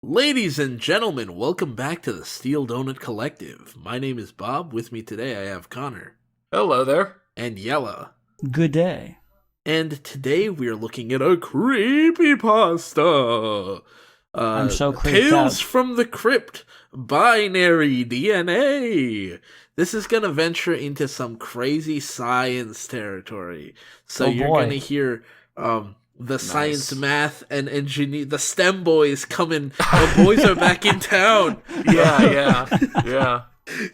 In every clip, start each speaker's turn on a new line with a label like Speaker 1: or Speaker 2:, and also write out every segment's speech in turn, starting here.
Speaker 1: Ladies and gentlemen, welcome back to the Steel Donut Collective. My name is Bob. With me today I have Connor.
Speaker 2: Hello there.
Speaker 1: And Yella.
Speaker 3: Good day.
Speaker 1: And today we are looking at a creepypasta.
Speaker 3: I'm so creeped
Speaker 1: Tales
Speaker 3: out.
Speaker 1: from the Crypt, Binary DNA. This is going to venture into some crazy science territory. So you're going to hear the science, math, and engineer, the STEM boys coming. The boys are back in town.
Speaker 2: Yeah.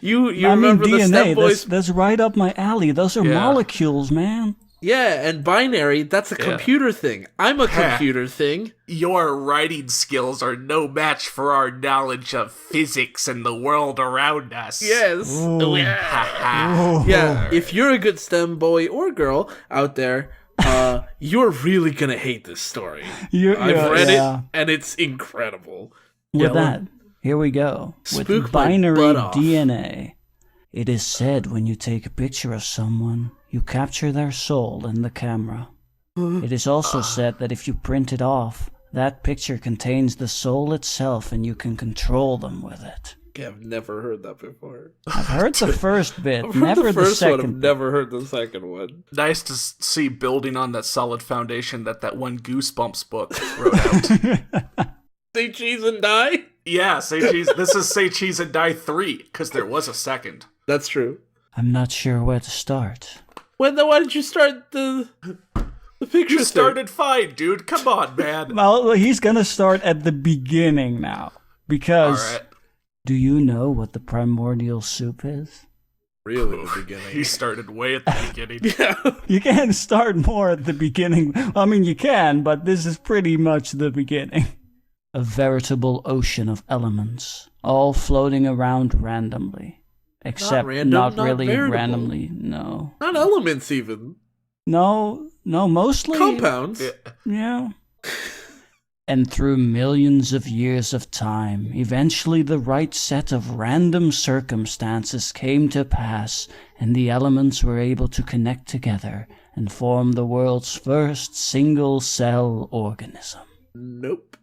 Speaker 1: You
Speaker 3: I
Speaker 1: remember
Speaker 3: mean,
Speaker 1: the
Speaker 3: DNA,
Speaker 1: STEM boys?
Speaker 3: that's right up my alley. Those are molecules, man.
Speaker 1: Yeah, and binary, that's a computer thing. I'm a computer thing.
Speaker 2: Your writing skills are no match for our knowledge of physics and the world around us.
Speaker 1: Yes.
Speaker 3: Ooh.
Speaker 1: Yeah, if you're a good STEM boy or girl out there, you're really gonna hate this story. I've read it, and it's incredible.
Speaker 3: With that, here we go.
Speaker 1: Spook
Speaker 3: With
Speaker 1: my
Speaker 3: binary
Speaker 1: butt off.
Speaker 3: DNA. It is said when you take a picture of someone, you capture their soul in the camera. It is also said that if you print it off, that picture contains the soul itself and you can control them with it.
Speaker 1: I've never heard that before.
Speaker 3: I've heard the first bit,
Speaker 1: I've heard
Speaker 3: never
Speaker 1: the first
Speaker 3: second.
Speaker 1: one. I've never heard the second one.
Speaker 2: Nice to see building on that solid foundation that one Goosebumps book wrote out.
Speaker 1: Say cheese and die?
Speaker 2: Yeah, Say Cheese. This is Say Cheese and Die 3, because there was a second.
Speaker 1: That's true.
Speaker 3: I'm not sure where to start.
Speaker 1: Why did you start the picture?
Speaker 2: You started fine, dude. Come on, man.
Speaker 3: Well, he's gonna start at the beginning now. Because,
Speaker 2: All right.
Speaker 3: do you know what the primordial soup is?
Speaker 1: Really, the beginning.
Speaker 2: He started way at the beginning.
Speaker 1: Yeah.
Speaker 3: You can't start more at the beginning. I mean, you can, but this is pretty much the beginning. A veritable ocean of elements, all floating around randomly. Except not really
Speaker 1: veritable.
Speaker 3: randomly, no.
Speaker 1: Not elements, even.
Speaker 3: No, mostly...
Speaker 1: Compounds.
Speaker 3: Yeah. And through millions of years of time, eventually the right set of random circumstances came to pass, and the elements were able to connect together and form the world's first single-cell organism.
Speaker 1: Nope.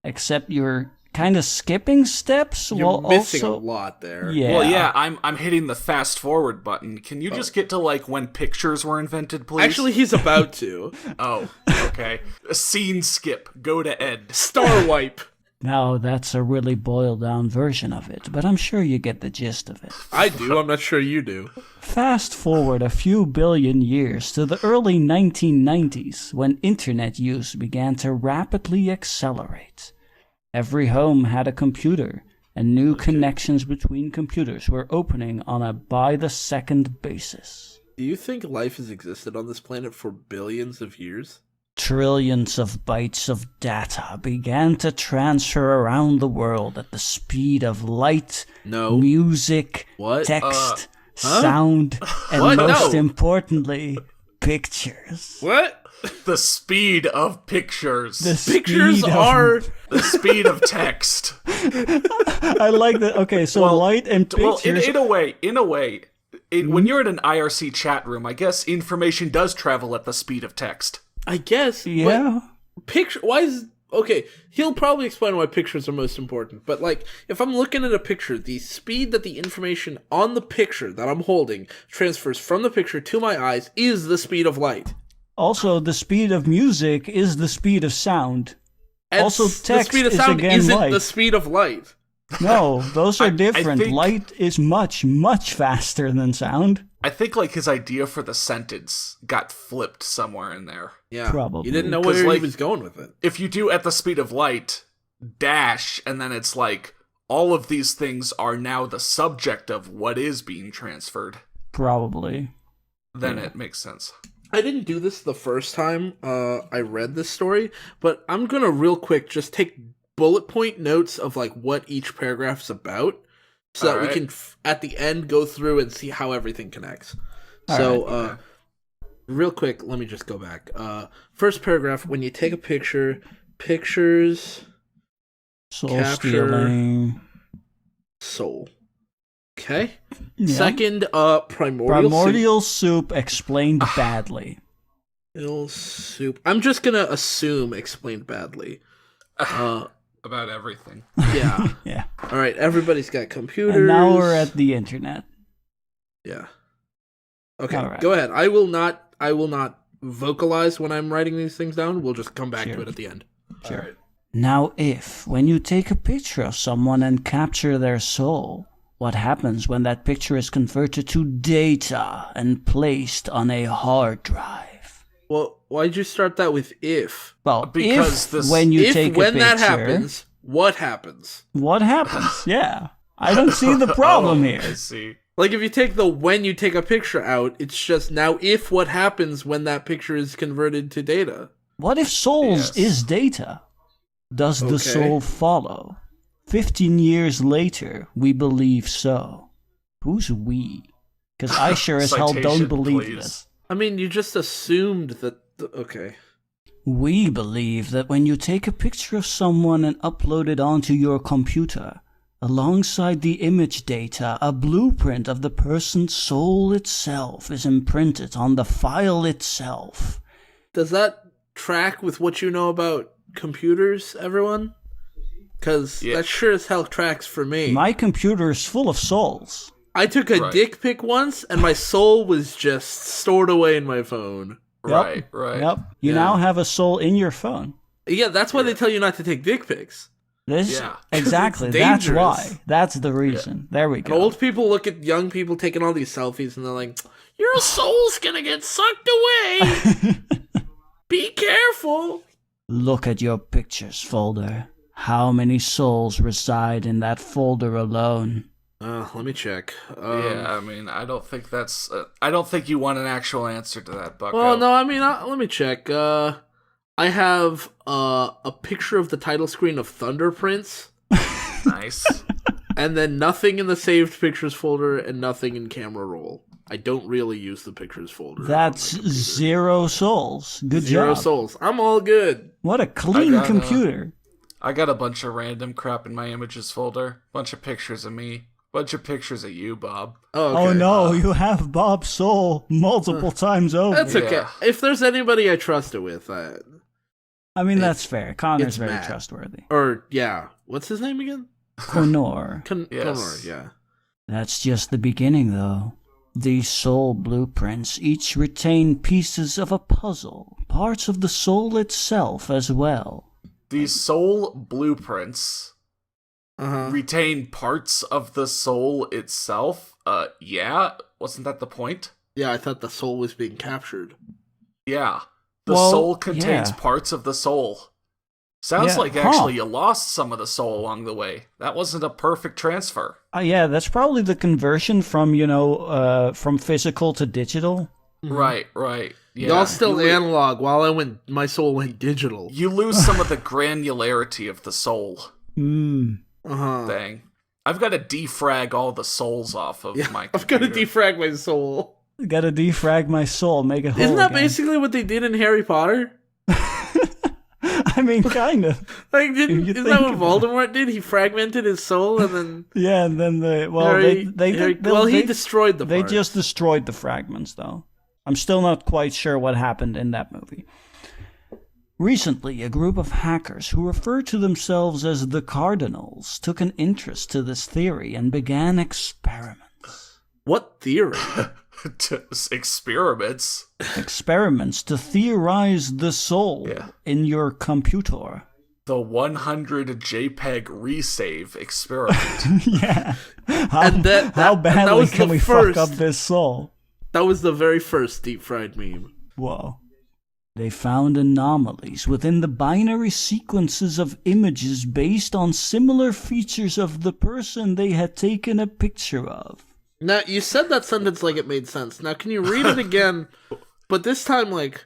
Speaker 3: Except you're kind of skipping steps.
Speaker 1: You're missing
Speaker 3: also...
Speaker 1: a lot there.
Speaker 3: Yeah.
Speaker 2: Well, yeah, I'm hitting the fast forward button. Can you just get to, when pictures were invented, please?
Speaker 1: Actually, he's about to.
Speaker 2: Oh, okay. A scene skip. Go to Ed.
Speaker 1: Star wipe.
Speaker 3: Now, that's a really boiled-down version of it, but I'm sure you get the gist of it.
Speaker 1: I do. I'm not sure you do.
Speaker 3: Fast forward a few billion years to the early 1990s, when internet use began to rapidly accelerate. Every home had a computer, and new connections between computers were opening on a by-the-second basis.
Speaker 1: Do you think life has existed on this planet for billions of years?
Speaker 3: Trillions of bytes of data began to transfer around the world at the speed of light, music, text, sound, and most importantly, pictures.
Speaker 1: What?
Speaker 2: The speed of pictures.
Speaker 1: The speed of
Speaker 2: text.
Speaker 3: I like that. Okay, so light and pictures.
Speaker 2: Well, in a way, when you're in an IRC chat room, I guess information does travel at the speed of text.
Speaker 1: I guess.
Speaker 3: Yeah.
Speaker 1: Okay, he'll probably explain why pictures are most important, but if I'm looking at a picture, the speed that the information on the picture that I'm holding transfers from the picture to my eyes is the speed of light.
Speaker 3: Also, the speed of music is the speed of sound.
Speaker 1: And
Speaker 3: also, text
Speaker 1: the speed of sound
Speaker 3: is again
Speaker 1: isn't
Speaker 3: light.
Speaker 1: the speed of light.
Speaker 3: No, those are different.
Speaker 2: I think,
Speaker 3: light is much, much faster than sound.
Speaker 2: I think his idea for the sentence got flipped somewhere in there.
Speaker 1: Yeah,
Speaker 3: probably.
Speaker 1: You didn't know where he was going with it.
Speaker 2: If you do at the speed of light, dash, and then it's all of these things are now the subject of what is being transferred.
Speaker 3: Probably.
Speaker 2: Then it makes sense.
Speaker 1: I didn't do this the first time I read this story, but I'm gonna real quick just take bullet point notes of what each paragraph's about, so that we can at the end go through and see how everything connects. Real quick, let me just go back. First paragraph: when you take a picture, pictures
Speaker 3: Soul
Speaker 1: capture
Speaker 3: stealing.
Speaker 1: soul. Okay.
Speaker 3: Yeah.
Speaker 1: Second, primordial
Speaker 3: soup explained badly.
Speaker 1: soup. I'm just gonna assume explained badly.
Speaker 2: about everything.
Speaker 1: Yeah.
Speaker 3: Yeah.
Speaker 1: All right, everybody's got computers.
Speaker 3: And now we're at the internet.
Speaker 1: Yeah. Okay,
Speaker 3: All right.
Speaker 1: go ahead. I will not vocalize when I'm writing these things down. We'll just come back
Speaker 3: Sure.
Speaker 1: to it at the end.
Speaker 3: Sure.
Speaker 2: All right.
Speaker 3: Now, when you take a picture of someone and capture their soul, what happens when that picture is converted to data and placed on a hard drive?
Speaker 1: Well, why'd you start that with if?
Speaker 3: Well,
Speaker 2: Because
Speaker 3: when you take a picture,
Speaker 1: that happens, what happens?
Speaker 3: what happens? Yeah, I don't see the problem here.
Speaker 2: I see.
Speaker 1: Like, if you take the when you take a picture out, it's just now if what happens when that picture is converted to data.
Speaker 3: What if souls
Speaker 2: Yes.
Speaker 3: is data? Does the
Speaker 1: Okay.
Speaker 3: soul follow? 15 years later, we believe so. Who's we? Because I sure as hell don't
Speaker 2: Citation,
Speaker 3: believe
Speaker 2: please.
Speaker 3: this.
Speaker 1: I mean, you just assumed that... Okay.
Speaker 3: We believe that when you take a picture of someone and upload it onto your computer, alongside the image data, a blueprint of the person's soul itself is imprinted on the file itself.
Speaker 1: Does that track with what you know about computers, everyone? Because
Speaker 2: Yeah.
Speaker 1: that sure as hell tracks for me.
Speaker 3: My computer is full of souls.
Speaker 1: I took a
Speaker 2: Right.
Speaker 1: dick pic once, and my soul was just stored away in my phone.
Speaker 2: Right, right.
Speaker 3: Yep. You
Speaker 1: Yeah.
Speaker 3: now have a soul in your phone.
Speaker 1: Yeah, that's why they tell you not to take dick pics.
Speaker 3: This
Speaker 2: Yeah.
Speaker 3: exactly.
Speaker 1: It's
Speaker 3: That's
Speaker 1: dangerous.
Speaker 3: why. That's the reason. There we
Speaker 1: And
Speaker 3: go.
Speaker 1: old people look at young people taking all these selfies, and they're like, "Your soul's gonna get sucked away. Be careful."
Speaker 3: Look at your pictures folder. How many souls reside in that folder alone?
Speaker 1: Let me check.
Speaker 2: Yeah, I mean, I don't think that's. I don't think you want an actual answer to that, Bucko.
Speaker 1: Well, no, I mean, let me check. I have a picture of the title screen of Thunder Prince,
Speaker 2: Nice.
Speaker 1: and then nothing in the saved pictures folder, and nothing in camera roll. I don't really use the pictures folder. on
Speaker 3: That's
Speaker 1: my computer.
Speaker 3: 0 souls. Good
Speaker 1: Zero
Speaker 3: job.
Speaker 1: souls. I'm all good.
Speaker 3: What a clean
Speaker 2: I got,
Speaker 3: computer.
Speaker 2: I got a bunch of random crap in my images folder. Bunch of pictures of me. Bunch of pictures of you, Bob.
Speaker 1: Oh, okay.
Speaker 3: Oh no, you have Bob's soul multiple times over.
Speaker 1: That's okay.
Speaker 2: Yeah.
Speaker 1: If there's anybody I trust it with,
Speaker 3: I mean, that's fair. Connor's
Speaker 1: it's
Speaker 3: very
Speaker 1: Matt.
Speaker 3: trustworthy.
Speaker 1: or yeah, what's his name again?
Speaker 3: Connor.
Speaker 2: Yes.
Speaker 1: Connor, yeah.
Speaker 3: That's just the beginning, though. These soul blueprints each retain pieces of a puzzle, parts of the soul itself as well.
Speaker 2: These soul blueprints
Speaker 1: Uh-huh.
Speaker 2: retain parts of the soul itself. Yeah, wasn't that the point?
Speaker 1: Yeah, I thought the soul was being captured.
Speaker 2: Yeah. The
Speaker 3: Well,
Speaker 2: soul contains
Speaker 3: yeah.
Speaker 2: parts of the soul. Sounds
Speaker 3: Yeah,
Speaker 2: like
Speaker 3: huh.
Speaker 2: actually you lost some of the soul along the way. That wasn't a perfect transfer.
Speaker 3: Yeah, that's probably the conversion from, from physical to digital.
Speaker 2: Right, right. Yeah.
Speaker 1: Y'all still
Speaker 2: you,
Speaker 1: analog while my soul went digital.
Speaker 2: you lose some of the granularity of the soul
Speaker 1: Uh-huh.
Speaker 2: thing. I've got to defrag all the souls off of
Speaker 1: Yeah,
Speaker 2: my
Speaker 1: I've got to
Speaker 2: computer.
Speaker 1: defrag my soul.
Speaker 3: Gotta defrag my soul, make it whole
Speaker 1: Isn't that
Speaker 3: again.
Speaker 1: basically what they did in Harry Potter?
Speaker 3: I mean, kind of.
Speaker 1: Like,
Speaker 3: If you
Speaker 1: isn't that what
Speaker 3: think about
Speaker 1: Voldemort did? He fragmented his soul and then
Speaker 3: Yeah, and then
Speaker 1: he destroyed the
Speaker 3: They
Speaker 1: parts.
Speaker 3: just destroyed the fragments, though. I'm still not quite sure what happened in that movie. Recently, a group of hackers who refer to themselves as the Cardinals took an interest to this theory and began experiments.
Speaker 1: What theory?
Speaker 2: Experiments.
Speaker 3: Experiments to theorize the soul
Speaker 2: Yeah.
Speaker 3: in your computer.
Speaker 2: The 100 JPEG resave experiment.
Speaker 3: Yeah. How,
Speaker 1: And that
Speaker 3: badly
Speaker 1: was
Speaker 3: can
Speaker 1: the
Speaker 3: we
Speaker 1: first-
Speaker 3: fuck up this soul?
Speaker 1: That was the very first deep fried meme.
Speaker 3: Whoa. They found anomalies within the binary sequences of images based on similar features of the person they had taken a picture of.
Speaker 1: Now, you said that sentence like it made sense. Now, can you read it again? But this time, like,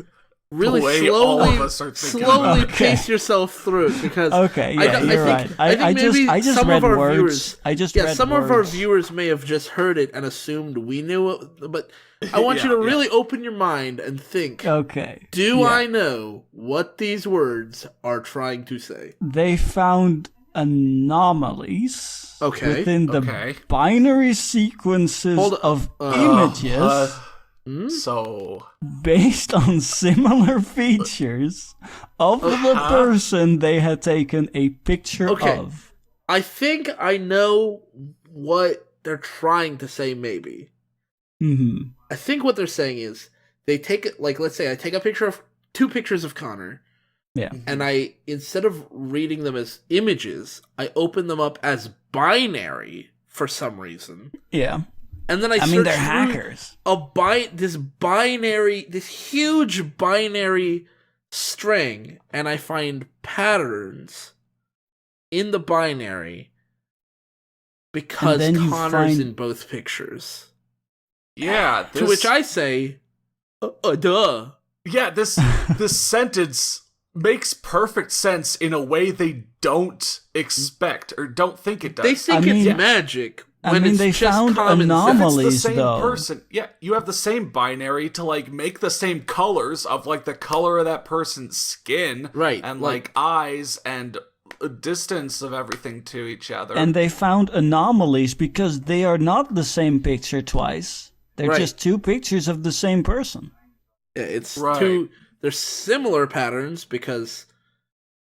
Speaker 1: really
Speaker 2: The way all of
Speaker 1: slowly,
Speaker 2: us are thinking
Speaker 1: slowly
Speaker 2: about it.
Speaker 1: pace yourself through it because
Speaker 3: Okay, yeah, you're right.
Speaker 1: I think maybe
Speaker 3: I just
Speaker 1: some
Speaker 3: read
Speaker 1: of our
Speaker 3: words.
Speaker 1: viewers,
Speaker 3: I just
Speaker 1: yeah,
Speaker 3: read
Speaker 1: some of our
Speaker 3: words.
Speaker 1: viewers may have just heard it and assumed we knew it. But I want you
Speaker 2: Yeah,
Speaker 1: to
Speaker 2: yeah.
Speaker 1: really open your mind and think.
Speaker 3: Okay.
Speaker 1: Do
Speaker 3: yeah.
Speaker 1: I know what these words are trying to say?
Speaker 3: They found anomalies
Speaker 1: Okay,
Speaker 3: within the
Speaker 2: okay.
Speaker 3: binary sequences
Speaker 1: Hold on.
Speaker 3: of images
Speaker 2: So
Speaker 3: Based on similar features of the person they had taken a picture of.
Speaker 1: I think I know what they're trying to say, maybe.
Speaker 3: Mm-hmm.
Speaker 1: I think what they're saying is they take it, like, let's say I take a picture of 2 pictures of Connor.
Speaker 3: Yeah.
Speaker 1: And I, instead of reading them as images, I open them up as binary for some reason.
Speaker 3: Yeah.
Speaker 1: And then I
Speaker 3: mean, they're hackers.
Speaker 1: This huge binary string, and I find patterns in the binary because Connor's in both pictures.
Speaker 2: Yeah.
Speaker 1: To which I say, duh.
Speaker 2: Yeah, this sentence makes perfect sense in a way they don't expect or don't think it does.
Speaker 1: They think it's magic.
Speaker 3: They found anomalies,
Speaker 2: it's the same
Speaker 3: though.
Speaker 2: person. Yeah, you have the same binary to like make the same colors of like the color of that person's skin,
Speaker 1: right?
Speaker 2: And like eyes and a distance of everything to each other.
Speaker 3: And they found anomalies because they are not the same picture twice. They're just 2 pictures of the same person.
Speaker 1: Yeah, it's 2. They're similar patterns because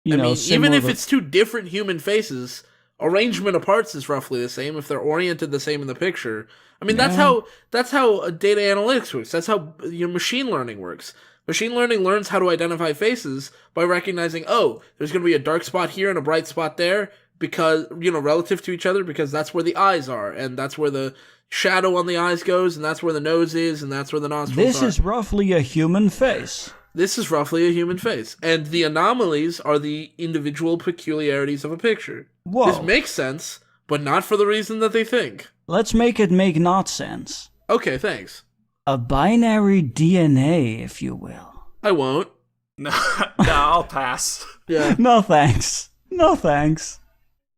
Speaker 1: even if it's 2 different human faces, arrangement of parts is roughly the same if they're oriented the same in the picture. I mean, that's how data analytics works. That's how machine learning works. Machine learning learns how to identify faces by recognizing, there's going to be a dark spot here and a bright spot there because, relative to each other, because that's where the eyes are, and that's where the shadow on the eyes goes, and that's where the nose is, and that's where the nostrils are.
Speaker 3: This is roughly a human face.
Speaker 1: This is roughly a human face. And the anomalies are the individual peculiarities of a picture.
Speaker 3: Whoa.
Speaker 1: This makes sense, but not for the reason that they think.
Speaker 3: Let's make it make not sense.
Speaker 1: Okay, thanks.
Speaker 3: A binary DNA, if you will.
Speaker 1: I won't.
Speaker 2: No, I'll pass.
Speaker 1: Yeah.
Speaker 3: No thanks. No thanks.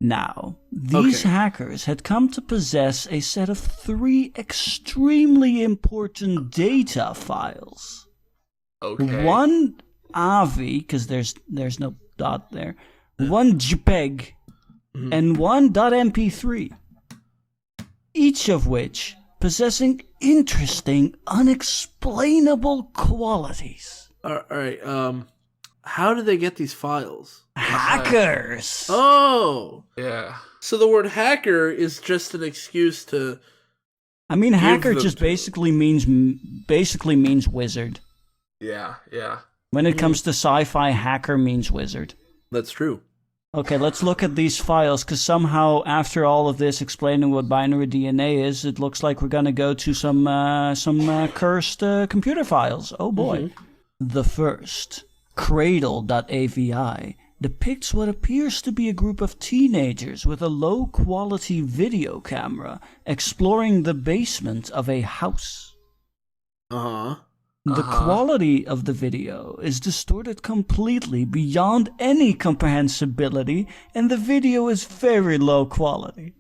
Speaker 3: Now, these hackers had come to possess a set of 3 extremely important data files.
Speaker 2: Okay.
Speaker 3: 1 AVI, because there's no dot there, 1 JPEG, and 1 .mp3. Each of which possessing interesting, unexplainable qualities.
Speaker 1: All right. How do they get these files?
Speaker 3: Hackers.
Speaker 1: Oh.
Speaker 2: Yeah.
Speaker 1: So the word hacker is just an excuse to.
Speaker 3: I mean, hacker just basically means wizard.
Speaker 2: Yeah.
Speaker 3: When it comes to sci-fi, hacker means wizard.
Speaker 1: That's true.
Speaker 3: Okay, let's look at these files, because somehow, after all of this explaining what binary DNA is, it looks like we're gonna go to some cursed computer files. Oh boy. The first, cradle.avi, depicts what appears to be a group of teenagers with a low-quality video camera exploring the basement of a house. The quality of the video is distorted completely beyond any comprehensibility, and the video is very low quality.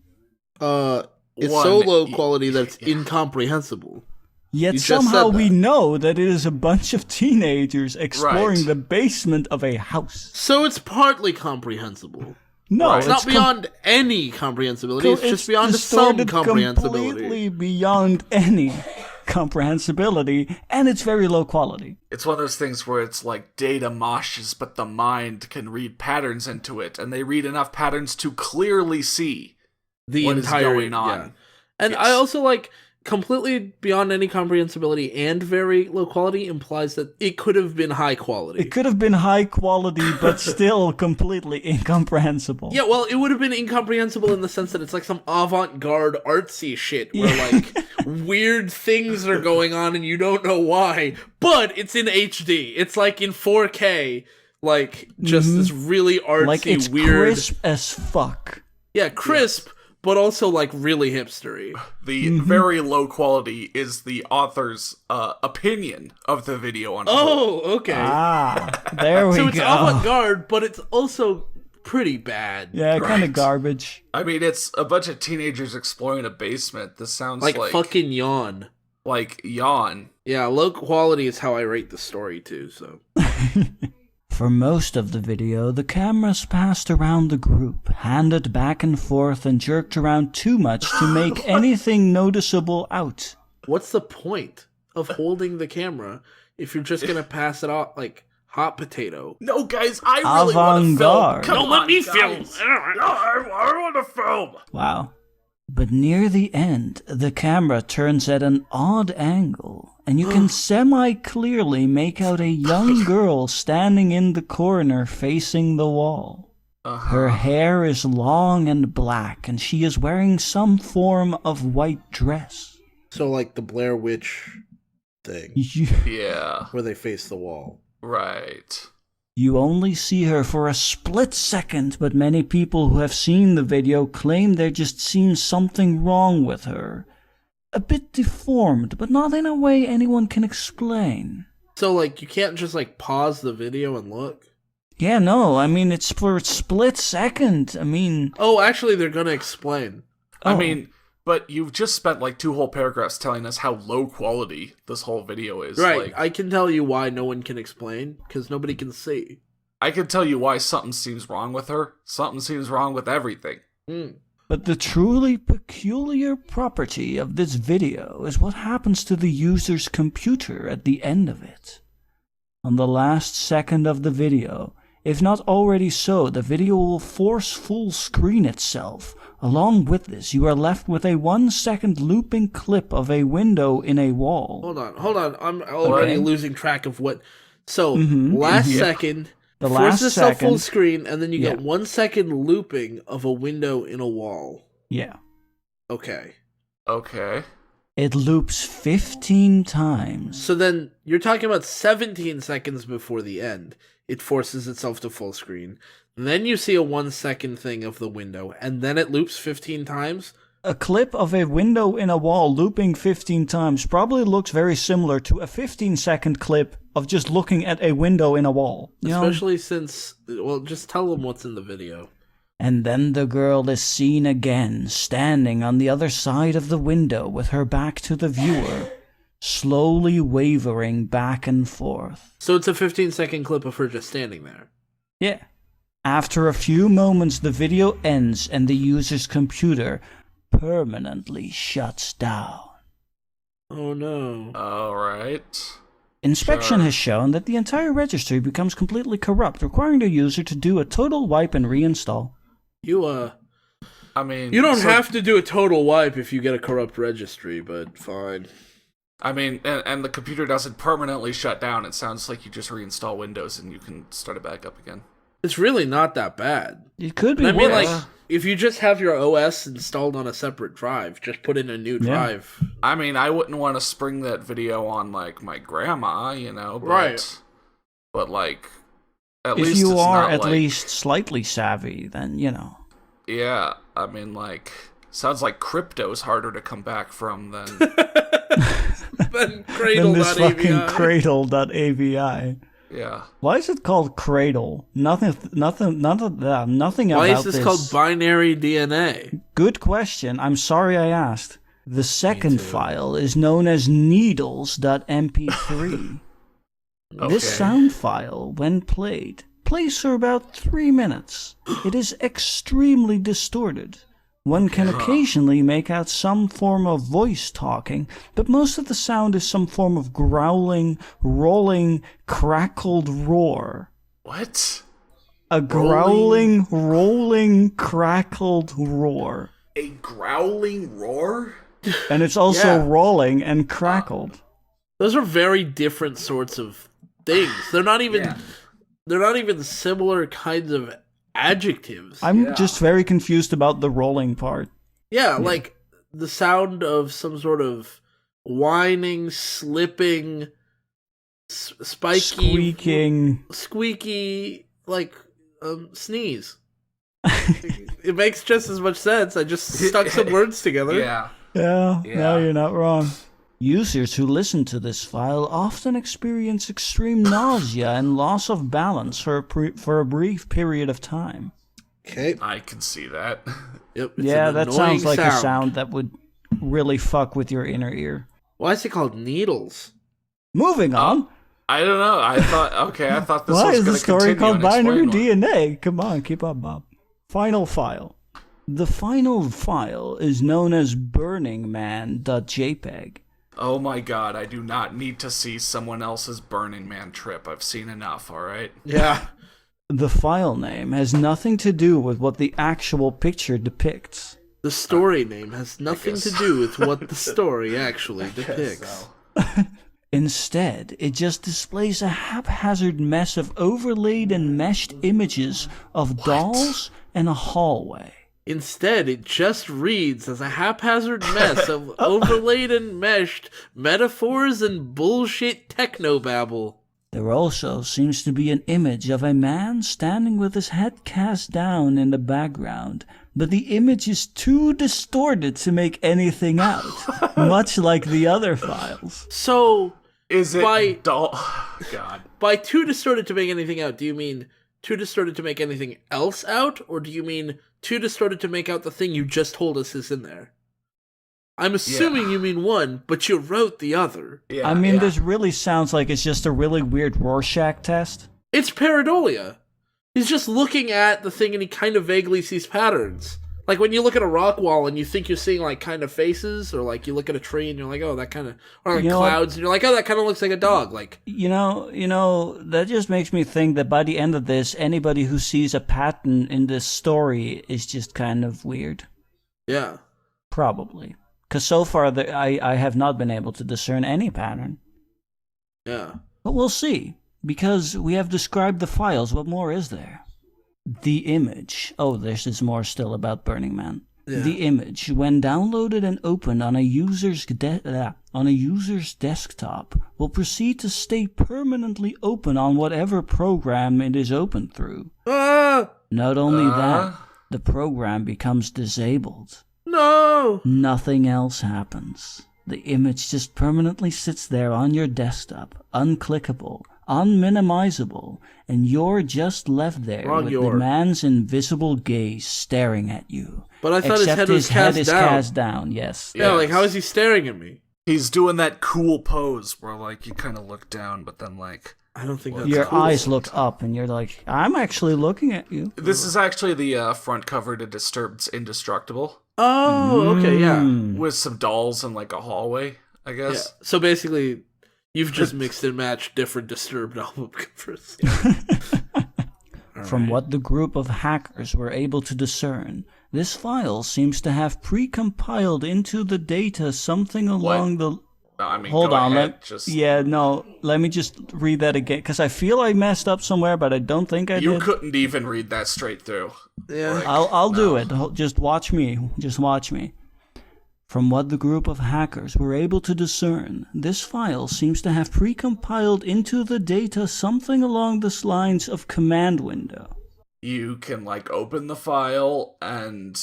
Speaker 1: It's so low quality that it's incomprehensible.
Speaker 3: Yet somehow we know that it is a bunch of teenagers exploring the basement of a house.
Speaker 1: So it's partly comprehensible.
Speaker 3: No,
Speaker 1: it's not beyond any comprehensibility. It's just beyond some comprehensibility.
Speaker 3: Completely beyond any comprehensibility, and it's very low quality.
Speaker 2: It's one of those things where it's like data moshes, but the mind can read patterns into it, and they read enough patterns to clearly see what is going on.
Speaker 1: Yeah. And I also like completely beyond any comprehensibility and very low quality implies that it could have been high quality.
Speaker 3: It could have been high quality, but still completely incomprehensible.
Speaker 1: Yeah, well, it would have been incomprehensible in the sense that it's like some avant-garde artsy shit where like weird things are going on and you don't know why, but it's in HD. It's like in 4K, like just this really artsy,
Speaker 3: like it's
Speaker 1: weird,
Speaker 3: crisp as fuck.
Speaker 1: Yeah, crisp. Yes. But also, like, really hipstery.
Speaker 2: The very low quality is the author's opinion of the video on
Speaker 1: okay.
Speaker 3: There we go.
Speaker 1: So it's avant-garde, but it's also pretty bad.
Speaker 3: Yeah, kind of garbage.
Speaker 2: I mean, it's a bunch of teenagers exploring a basement. This sounds like
Speaker 1: fucking Yawn.
Speaker 2: Like Yawn.
Speaker 1: Yeah, low quality is how I rate the story, too, so...
Speaker 3: For most of the video, the cameras passed around the group, handed back and forth, and jerked around too much to make anything noticeable out.
Speaker 1: What's the point of holding the camera if you're just gonna pass it off like hot potato.
Speaker 2: No, guys, I really want to film. Come on,
Speaker 1: let me
Speaker 2: guys.
Speaker 1: film.
Speaker 2: I want to film.
Speaker 3: Wow. But near the end, the camera turns at an odd angle, and you can semi-clearly make out a young girl standing in the corner facing the wall. Her hair is long and black, and she is wearing some form of white dress.
Speaker 1: So like the Blair Witch thing.
Speaker 2: Yeah.
Speaker 1: Where they face the wall.
Speaker 2: Right.
Speaker 3: You only see her for a split second, but many people who have seen the video claim there just seems something wrong with her. A bit deformed, but not in a way anyone can explain.
Speaker 1: So, like, you can't just, like, pause the video and look?
Speaker 3: Yeah, no, I mean, it's for a split second, I mean...
Speaker 1: Oh, actually, they're gonna explain.
Speaker 2: I mean, but you've just spent, like, 2 whole paragraphs telling us how low quality this whole video is.
Speaker 1: Right,
Speaker 2: like,
Speaker 1: I can tell you why no one can explain, because nobody can see.
Speaker 2: I can tell you why something seems wrong with her. Something seems wrong with everything.
Speaker 3: But the truly peculiar property of this video is what happens to the user's computer at the end of it. On the last second of the video, if not already so, the video will force full screen itself. Along with this, you are left with a 1-second looping clip of a window in a wall.
Speaker 1: Hold on, I'm already losing track of what... So, last second...
Speaker 3: The
Speaker 1: force
Speaker 3: last
Speaker 1: itself
Speaker 3: second,
Speaker 1: full screen, and then you get 1 second looping of a window in a wall.
Speaker 3: Yeah.
Speaker 1: Okay.
Speaker 3: It loops 15 times.
Speaker 1: So then, you're talking about 17 seconds before the end. It forces itself to full screen. Then you see a 1 second thing of the window, and then it loops 15 times?
Speaker 3: A clip of a window in a wall looping 15 times probably looks very similar to a 15-second clip of just looking at a window in a wall.
Speaker 1: Especially since... Well, just tell them what's in the video.
Speaker 3: And then the girl is seen again, standing on the other side of the window with her back to the viewer, slowly wavering back and forth.
Speaker 1: So it's a 15-second clip of her just standing there?
Speaker 3: Yeah. After a few moments, the video ends and the user's computer permanently shuts down.
Speaker 1: Oh no.
Speaker 2: Alright.
Speaker 3: Inspection has shown that the entire registry becomes completely corrupt, requiring the user to do a total wipe and reinstall.
Speaker 1: You don't have to do a total wipe if you get a corrupt registry, but fine.
Speaker 2: I mean, and the computer doesn't permanently shut down. It sounds like you just reinstall Windows and you can start it back up again.
Speaker 1: It's really not that bad.
Speaker 3: It could be worse.
Speaker 1: I mean, like, if you just have your OS installed on a separate drive, just put in a new drive.
Speaker 2: I mean, I wouldn't want to spring that video on, like, my grandma, you know, but,
Speaker 1: right.
Speaker 2: But, like,
Speaker 3: at least you are at least slightly savvy, then, you know.
Speaker 2: Yeah, I mean, like, sounds like crypto's harder to come back from than...
Speaker 1: than Cradle.avi.
Speaker 3: Than this fucking Cradle.avi.
Speaker 2: Yeah.
Speaker 3: Why is it called Cradle? Nothing about this.
Speaker 1: Why is this called binary DNA?
Speaker 3: Good question. I'm sorry I asked. The second file is known as needles.mp3. This sound file, when played, plays for about 3 minutes. It is extremely distorted. One can occasionally make out some form of voice talking, but most of the sound is some form of growling, rolling, crackled roar.
Speaker 2: What?
Speaker 3: A growling, rolling, crackled roar.
Speaker 2: A growling roar?
Speaker 3: And it's also rolling and crackled.
Speaker 1: Those are very different sorts of things. They're not even similar kinds of adjectives.
Speaker 3: I'm just very confused about the rolling part.
Speaker 1: Yeah, like the sound of some sort of whining, slipping, spiky, squeaky, like sneeze. It makes just as much sense. I just stuck some words together.
Speaker 3: Yeah, no, you're not wrong. Users who listen to this file often experience extreme nausea and loss of balance for a brief period of time.
Speaker 1: Okay.
Speaker 2: I can see that.
Speaker 1: Yep.
Speaker 3: Yeah, that sounds like a sound that would really fuck with your inner ear.
Speaker 1: Why is it called needles?
Speaker 3: Moving on.
Speaker 2: I don't know. I thought this
Speaker 3: Why
Speaker 2: was going to continue.
Speaker 3: Why is the story called Binary
Speaker 2: DNA?
Speaker 3: DNA? Come on, keep up, Bob. Final file. The final file is known as burningman.jpg.
Speaker 2: Oh my god, I do not need to see someone else's Burning Man trip. I've seen enough, alright?
Speaker 1: Yeah.
Speaker 3: The file name has nothing to do with what the actual picture depicts.
Speaker 1: The story name has nothing to do with what the story actually depicts.
Speaker 2: So.
Speaker 3: Instead, it just displays a haphazard mess of overlaid and meshed images of dolls and a hallway.
Speaker 1: Instead, it just reads as a haphazard mess of overlaid and meshed metaphors and bullshit technobabble.
Speaker 3: There also seems to be an image of a man standing with his head cast down in the background, but the image is too distorted to make anything out, much like the other files.
Speaker 1: So,
Speaker 2: is it
Speaker 1: God. By too distorted to make anything out, do you mean too distorted to make anything else out, or do you mean too distorted to make out the thing you just told us is in there? I'm assuming you mean one, but you wrote the other.
Speaker 3: Yeah, I mean, this really sounds like it's just a really weird Rorschach test.
Speaker 1: It's pareidolia. He's just looking at the thing and he kind of vaguely sees patterns. Like when you look at a rock wall and you think you're seeing like kind of faces, or like you look at a tree and you're like, oh, that kind of, or like clouds and you're like, oh, that kind of looks like a dog. Like,
Speaker 3: you know, that just makes me think that by the end of this, anybody who sees a pattern in this story is just kind of weird.
Speaker 1: Yeah.
Speaker 3: Probably. Because so far, I have not been able to discern any pattern.
Speaker 1: Yeah.
Speaker 3: But we'll see. Because we have described the files, what more is there? The image. Oh, there's more still about Burning Man. Yeah. The image, when downloaded and opened on a user's desktop, will proceed to stay permanently open on whatever program it is opened through. Not only that, the program becomes disabled.
Speaker 1: No!
Speaker 3: Nothing else happens. The image just permanently sits there on your desktop, unclickable, unminimizable, and you're just left there with the man's invisible gaze staring at you.
Speaker 1: But I thought his head was
Speaker 3: cast down. Yes.
Speaker 1: Yeah, like how is he staring at me?
Speaker 2: He's doing that cool pose where like you kind of look down, but then like
Speaker 1: I don't think that's
Speaker 3: your
Speaker 1: cool.
Speaker 3: eyes look up, and you're like, I'm actually looking at you.
Speaker 2: This is actually the front cover to Disturbed's Indestructible.
Speaker 1: Oh, okay, yeah.
Speaker 2: With some dolls and like a hallway, I guess.
Speaker 1: Yeah. So basically, you've just mixed and matched different Disturbed album covers.
Speaker 3: From what the group of hackers were able to discern, this file seems to have pre-compiled into the data something along the...
Speaker 2: I mean,
Speaker 3: hold on,
Speaker 2: ahead,
Speaker 3: let me just read that again, because I feel I messed up somewhere, but I don't think I did.
Speaker 2: You couldn't even read that straight through.
Speaker 1: Yeah,
Speaker 2: like,
Speaker 3: I'll do it. Just watch me. Just watch me. From what the group of hackers were able to discern, this file seems to have pre-compiled into the data something along the lines of command window.
Speaker 2: You can, like, open the file and...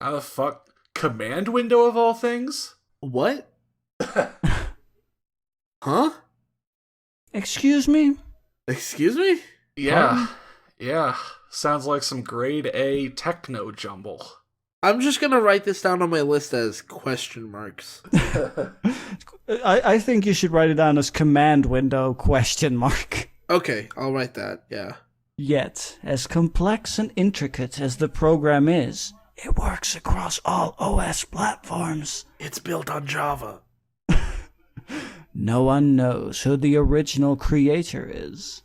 Speaker 2: How the fuck? Command window of all things?
Speaker 1: What? Huh?
Speaker 3: Excuse me?
Speaker 1: Excuse me?
Speaker 2: Yeah.
Speaker 3: Pardon?
Speaker 2: Yeah. Sounds like some grade A techno jumble.
Speaker 1: I'm just gonna write this down on my list as question marks.
Speaker 3: I think you should write it down as command window question mark.
Speaker 1: Okay, I'll write that, yeah.
Speaker 3: Yet, as complex and intricate as the program is, it works across all OS platforms.
Speaker 1: It's built on Java.
Speaker 3: No one knows who the original creator is.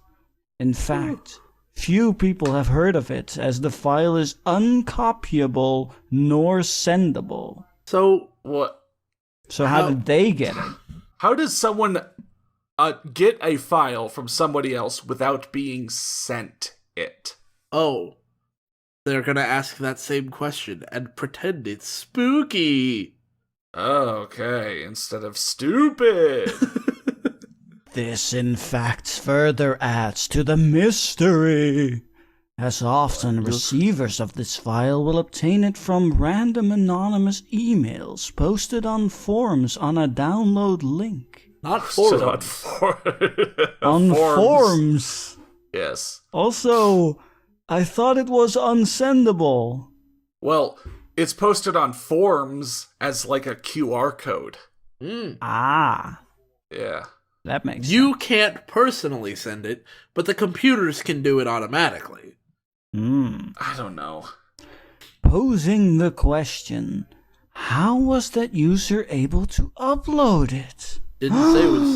Speaker 3: In fact, few people have heard of it, as the file is uncopyable nor sendable.
Speaker 1: So, what?
Speaker 3: So how did they get it?
Speaker 2: How does someone get a file from somebody else without being sent it?
Speaker 1: Oh, they're gonna ask that same question and pretend it's spooky.
Speaker 2: Okay, instead of stupid.
Speaker 3: This, in fact, further adds to the mystery, as often receivers of this file will obtain it from random anonymous emails posted on forums on a download link.
Speaker 1: Not forums.
Speaker 3: On forums.
Speaker 2: Yes.
Speaker 3: Also, I thought it was unsendable.
Speaker 2: Well, it's posted on forums as like a QR code.
Speaker 3: Ah.
Speaker 2: Yeah.
Speaker 3: That makes sense.
Speaker 1: You can't personally send it, but the computers can do it automatically.
Speaker 2: I don't know.
Speaker 3: Posing the question, How was that user able to upload it?
Speaker 1: Didn't say it was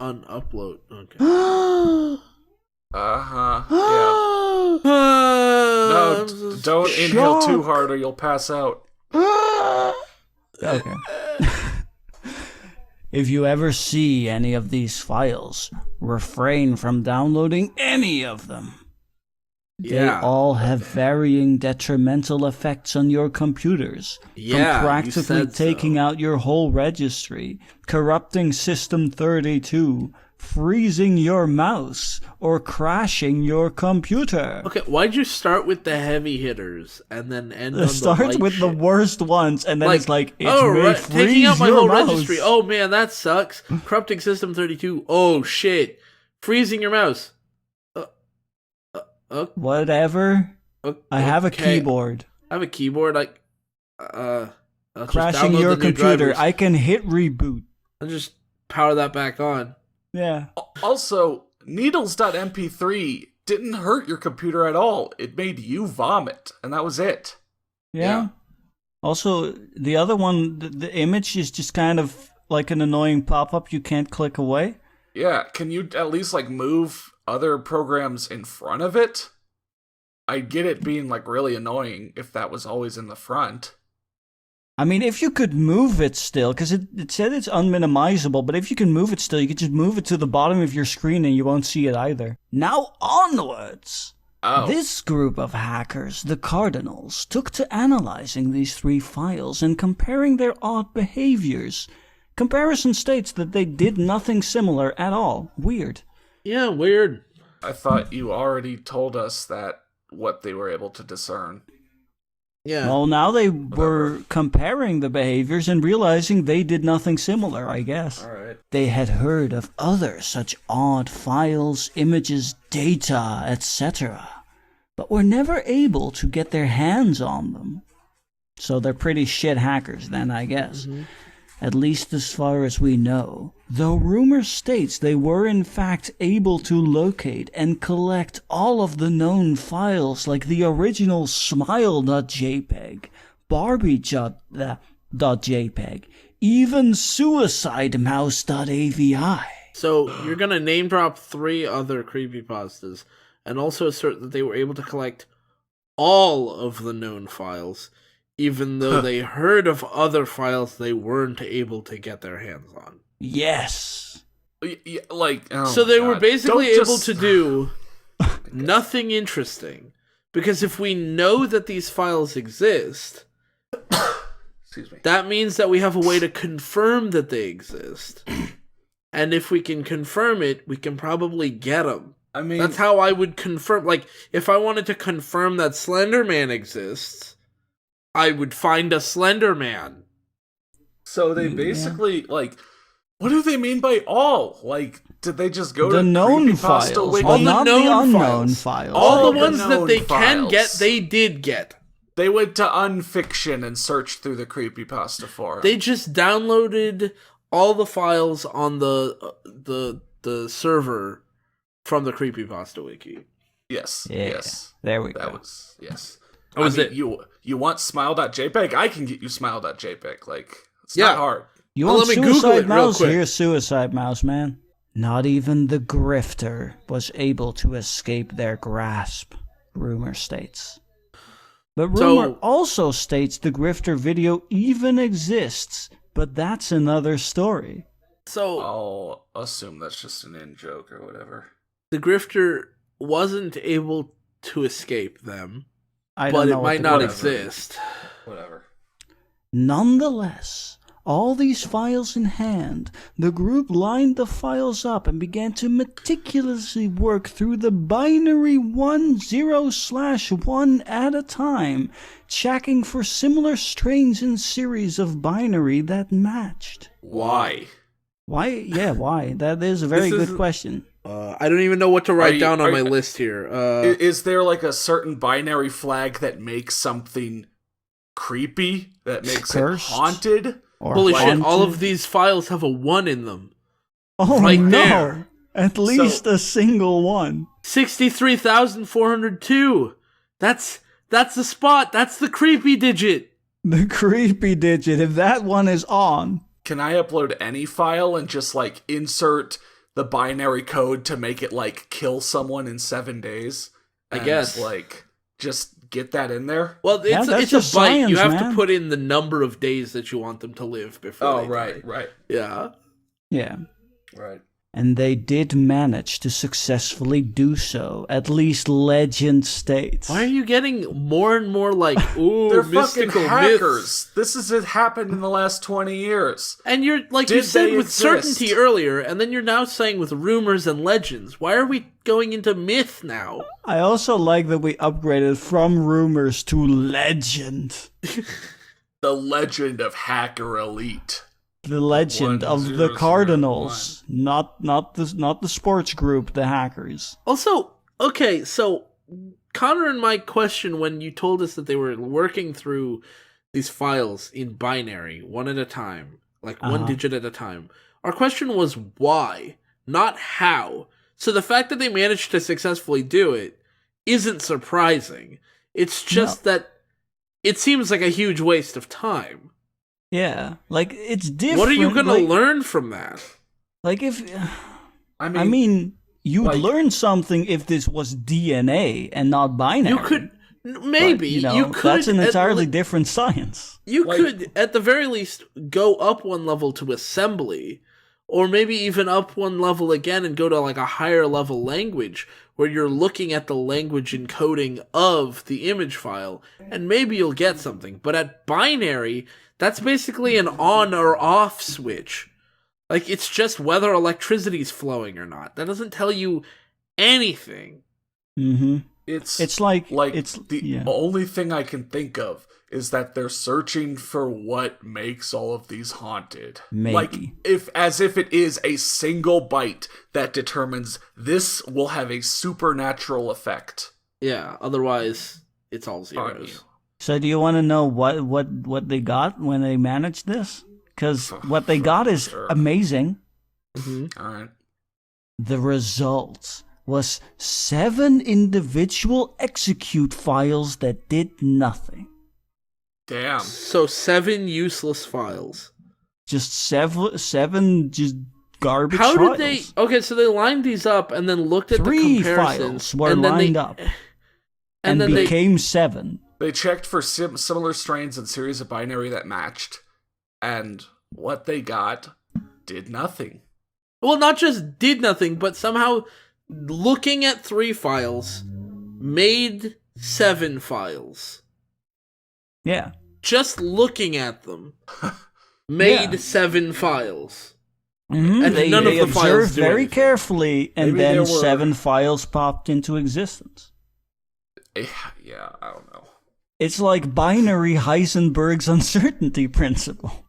Speaker 1: unupload. Okay.
Speaker 2: Yeah. No, don't inhale too hard or you'll pass out.
Speaker 3: Okay. If you ever see any of these files, refrain from downloading any of them. They all have varying detrimental effects on your computers.
Speaker 1: Yeah,
Speaker 3: from practically taking out your whole registry, corrupting System 32, freezing your mouse, or crashing your computer.
Speaker 1: Okay, why'd you start with the heavy hitters and then end on the
Speaker 3: Start with the worst ones, and then it's freeze
Speaker 1: taking out my
Speaker 3: your
Speaker 1: whole
Speaker 3: mouse.
Speaker 1: registry. Oh man, that sucks. Corrupting System 32. Oh shit. Freezing your mouse.
Speaker 3: Whatever. I have a keyboard.
Speaker 1: I have a keyboard. I'll
Speaker 3: crashing your computer. I can hit reboot.
Speaker 1: I'll just power that back on.
Speaker 3: Yeah.
Speaker 2: Also, needles.mp3 didn't hurt your computer at all. It made you vomit, and that was it.
Speaker 3: Yeah. Also, the other one, the image is just kind of like an annoying pop-up you can't click away.
Speaker 2: Yeah, can you at least move other programs in front of it? I'd get it being really annoying if that was always in the front.
Speaker 3: I mean, if you could move it still, because it said it's unminimizable, but if you can move it still, you could just move it to the bottom of your screen and you won't see it either. Now onwards!
Speaker 2: Oh.
Speaker 3: This group of hackers, the Cardinals, took to analyzing these 3 files and comparing their odd behaviors. Comparison states that they did nothing similar at all. Weird.
Speaker 1: Yeah, weird.
Speaker 2: I thought you already told us what they were able to discern.
Speaker 1: Yeah.
Speaker 3: Well, now they were comparing the behaviors and realizing they did nothing similar, I guess.
Speaker 2: All right.
Speaker 3: They had heard of other such odd files, images, data, etc., but were never able to get their hands on them. So they're pretty shit hackers then, I guess. Mm-hmm. At least as far as we know, though rumor states they were in fact able to locate and collect all of the known files like the original smile.jpg, barbie.jpg, even suicidemouse.avi.
Speaker 1: So you're going to name drop 3 other creepypastas and also assert that they were able to collect all of the known files, even though they heard of other files they weren't able to get their hands on.
Speaker 3: Yes.
Speaker 1: So they were basically able to do nothing interesting. Because if we know that these files exist,
Speaker 2: excuse me,
Speaker 1: that means that we have a way to confirm that they exist. And if we can confirm it, we can probably get them.
Speaker 2: I mean,
Speaker 1: that's how I would confirm. If I wanted to confirm that Slender Man exists, I would find a Slender Man.
Speaker 2: So they basically, what do they mean by all? Did they just go
Speaker 3: the
Speaker 2: to
Speaker 3: known files?
Speaker 1: All
Speaker 3: the unknown files.
Speaker 1: All the ones that they can get, they did get.
Speaker 2: They went to Unfiction and searched through the Creepypasta forum.
Speaker 1: They just downloaded all the files on the server from the Creepypasta wiki.
Speaker 2: Yes.
Speaker 3: Yeah,
Speaker 2: yes.
Speaker 3: There we go.
Speaker 2: That was, yes.
Speaker 1: That was it.
Speaker 2: You want smile.jpg? I can get you smile.jpg. It's not hard.
Speaker 3: You want
Speaker 1: let me Google
Speaker 3: Suicide
Speaker 1: it real
Speaker 3: Mouse?
Speaker 1: quick.
Speaker 3: Here's Suicide Mouse, man. Not even the grifter was able to escape their grasp, rumor states. But rumor also states the grifter video even exists, but that's another story.
Speaker 1: So
Speaker 2: I'll assume that's just an in-joke or whatever.
Speaker 1: The grifter wasn't able to escape them,
Speaker 3: but
Speaker 1: it might not exist.
Speaker 2: Whatever.
Speaker 3: Nonetheless, all these files in hand, the group lined the files up and began to meticulously work through the binary 10/1 at a time, checking for similar strains and series of binary that matched.
Speaker 2: Why?
Speaker 3: Why? Yeah, why? That is a very good question.
Speaker 1: I don't even know what to write down on my list here.
Speaker 2: Is there a certain binary flag that makes something creepy? That makes
Speaker 3: Cursed?
Speaker 2: it haunted?
Speaker 1: Holy shit, all of these files have a 1 in them.
Speaker 3: Oh
Speaker 1: right
Speaker 3: no!
Speaker 1: there.
Speaker 3: At least a single one.
Speaker 1: 63,402. That's the spot. That's the creepy digit.
Speaker 3: The creepy digit, if that one is on.
Speaker 2: Can I upload any file and just, like, insert the binary code to make it, like, kill someone in 7 days?
Speaker 1: I guess.
Speaker 2: Like, just get that in there?
Speaker 1: Well, it's a byte.
Speaker 3: Science,
Speaker 1: you have
Speaker 3: man.
Speaker 1: to put in the number of days that you want them to live before they die.
Speaker 2: Right.
Speaker 1: Yeah.
Speaker 3: Yeah.
Speaker 2: Right.
Speaker 3: And they did manage to successfully do so, at least legend states.
Speaker 1: Why are you getting more and more like, ooh,
Speaker 2: They're
Speaker 1: mystical
Speaker 2: fucking hackers.
Speaker 1: myths?
Speaker 2: This has happened in the last 20 years.
Speaker 1: And you're, like you
Speaker 2: Did
Speaker 1: said
Speaker 2: they
Speaker 1: with
Speaker 2: exist?
Speaker 1: certainty earlier, and then you're now saying with rumors and legends. Why are we going into myth now?
Speaker 3: I also like that we upgraded from rumors to legend.
Speaker 2: The legend of Hacker Elite.
Speaker 3: The legend of the
Speaker 2: 1001.
Speaker 3: Cardinals, not the sports group, the hackers.
Speaker 1: Also, okay, so Connor and my question when you told us that they were working through these files in binary, one at a time, like one digit at a time. Our question was why, not how. So the fact that they managed to successfully do it isn't surprising. It's just that it seems like a huge waste of time.
Speaker 3: Yeah, like, it's different.
Speaker 1: What are you going to learn from that?
Speaker 3: Like, if...
Speaker 2: I mean
Speaker 3: you'd
Speaker 2: like,
Speaker 3: learn something if this was DNA and not binary.
Speaker 1: You could... Maybe.
Speaker 3: But,
Speaker 1: you could...
Speaker 3: That's an entirely different science.
Speaker 1: You could, at the very least, go up one level to assembly, or maybe even up one level again and go to, like, a higher level language, where you're looking at the language encoding of the image file, and maybe you'll get something. But at binary... That's basically an on or off switch. Like, it's just whether electricity's flowing or not. That doesn't tell you anything.
Speaker 3: Mm-hmm.
Speaker 2: It's
Speaker 3: like
Speaker 2: it's the only thing I can think of is that they're searching for what makes all of these haunted.
Speaker 3: Maybe.
Speaker 2: Like, as if it is a single byte that determines this will have a supernatural effect.
Speaker 1: Yeah, otherwise, it's all zeros.
Speaker 3: So do you want to know what they got when they managed this? Because what they got is amazing.
Speaker 1: Mm-hmm.
Speaker 2: All right.
Speaker 3: The result was 7 individual execute files that did nothing.
Speaker 2: Damn.
Speaker 1: So 7 useless files.
Speaker 3: Just seven just garbage
Speaker 1: How
Speaker 3: files.
Speaker 1: did they... Okay, so they lined these up and then looked at
Speaker 3: 3
Speaker 1: the comparisons.
Speaker 3: files were lined up and
Speaker 1: then
Speaker 3: became 7.
Speaker 2: They checked for similar strains and series of binary that matched, and what they got did nothing.
Speaker 1: Well, not just did nothing, but somehow looking at 3 files made 7 files.
Speaker 3: Yeah.
Speaker 1: Just looking at them made 7 files.
Speaker 3: Mm-hmm.
Speaker 1: And
Speaker 3: they
Speaker 1: none of the
Speaker 3: observed
Speaker 1: files do
Speaker 3: very
Speaker 1: anything.
Speaker 3: carefully, and
Speaker 2: Maybe
Speaker 3: then
Speaker 2: there were-
Speaker 3: 7 files popped into existence.
Speaker 2: Yeah, I don't know.
Speaker 3: It's like binary Heisenberg's uncertainty principle,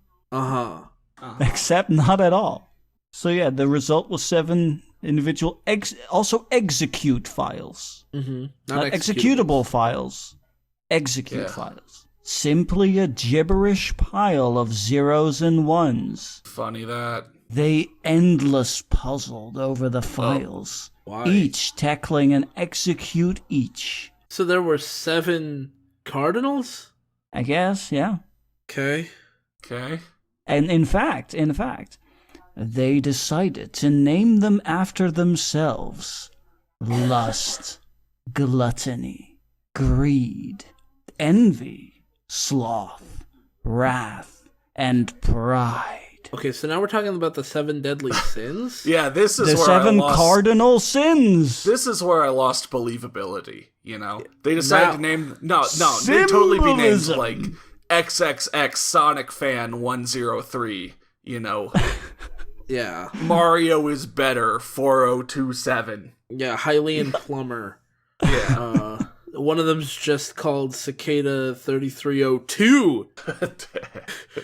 Speaker 3: except not at all. So yeah, the result was 7 individual also execute files.
Speaker 1: Mm-hmm.
Speaker 3: Not executable files. Execute files. Simply a gibberish pile of zeros and ones.
Speaker 2: Funny that.
Speaker 3: They endless puzzled over the files,
Speaker 1: Why?
Speaker 3: each tackling an execute each.
Speaker 1: So there were 7 cardinals?
Speaker 3: I guess, yeah.
Speaker 1: Okay.
Speaker 3: And in fact, they decided to name them after themselves. Lust, gluttony, greed, envy, sloth, wrath, and pride.
Speaker 1: Okay, so now we're talking about the 7 deadly sins?
Speaker 2: Yeah, this is
Speaker 3: The
Speaker 2: where
Speaker 3: 7
Speaker 2: I lost...
Speaker 3: cardinal sins.
Speaker 2: This is where I lost believability, you know? They decided to name... No, they
Speaker 3: Symbolism.
Speaker 2: totally be named, like, XXX Sonic Fan 103, you know?
Speaker 1: Yeah.
Speaker 2: Mario is better 4027.
Speaker 1: Yeah, Hylian Plumber.
Speaker 2: Yeah.
Speaker 1: One of them's just called Cicada 3302.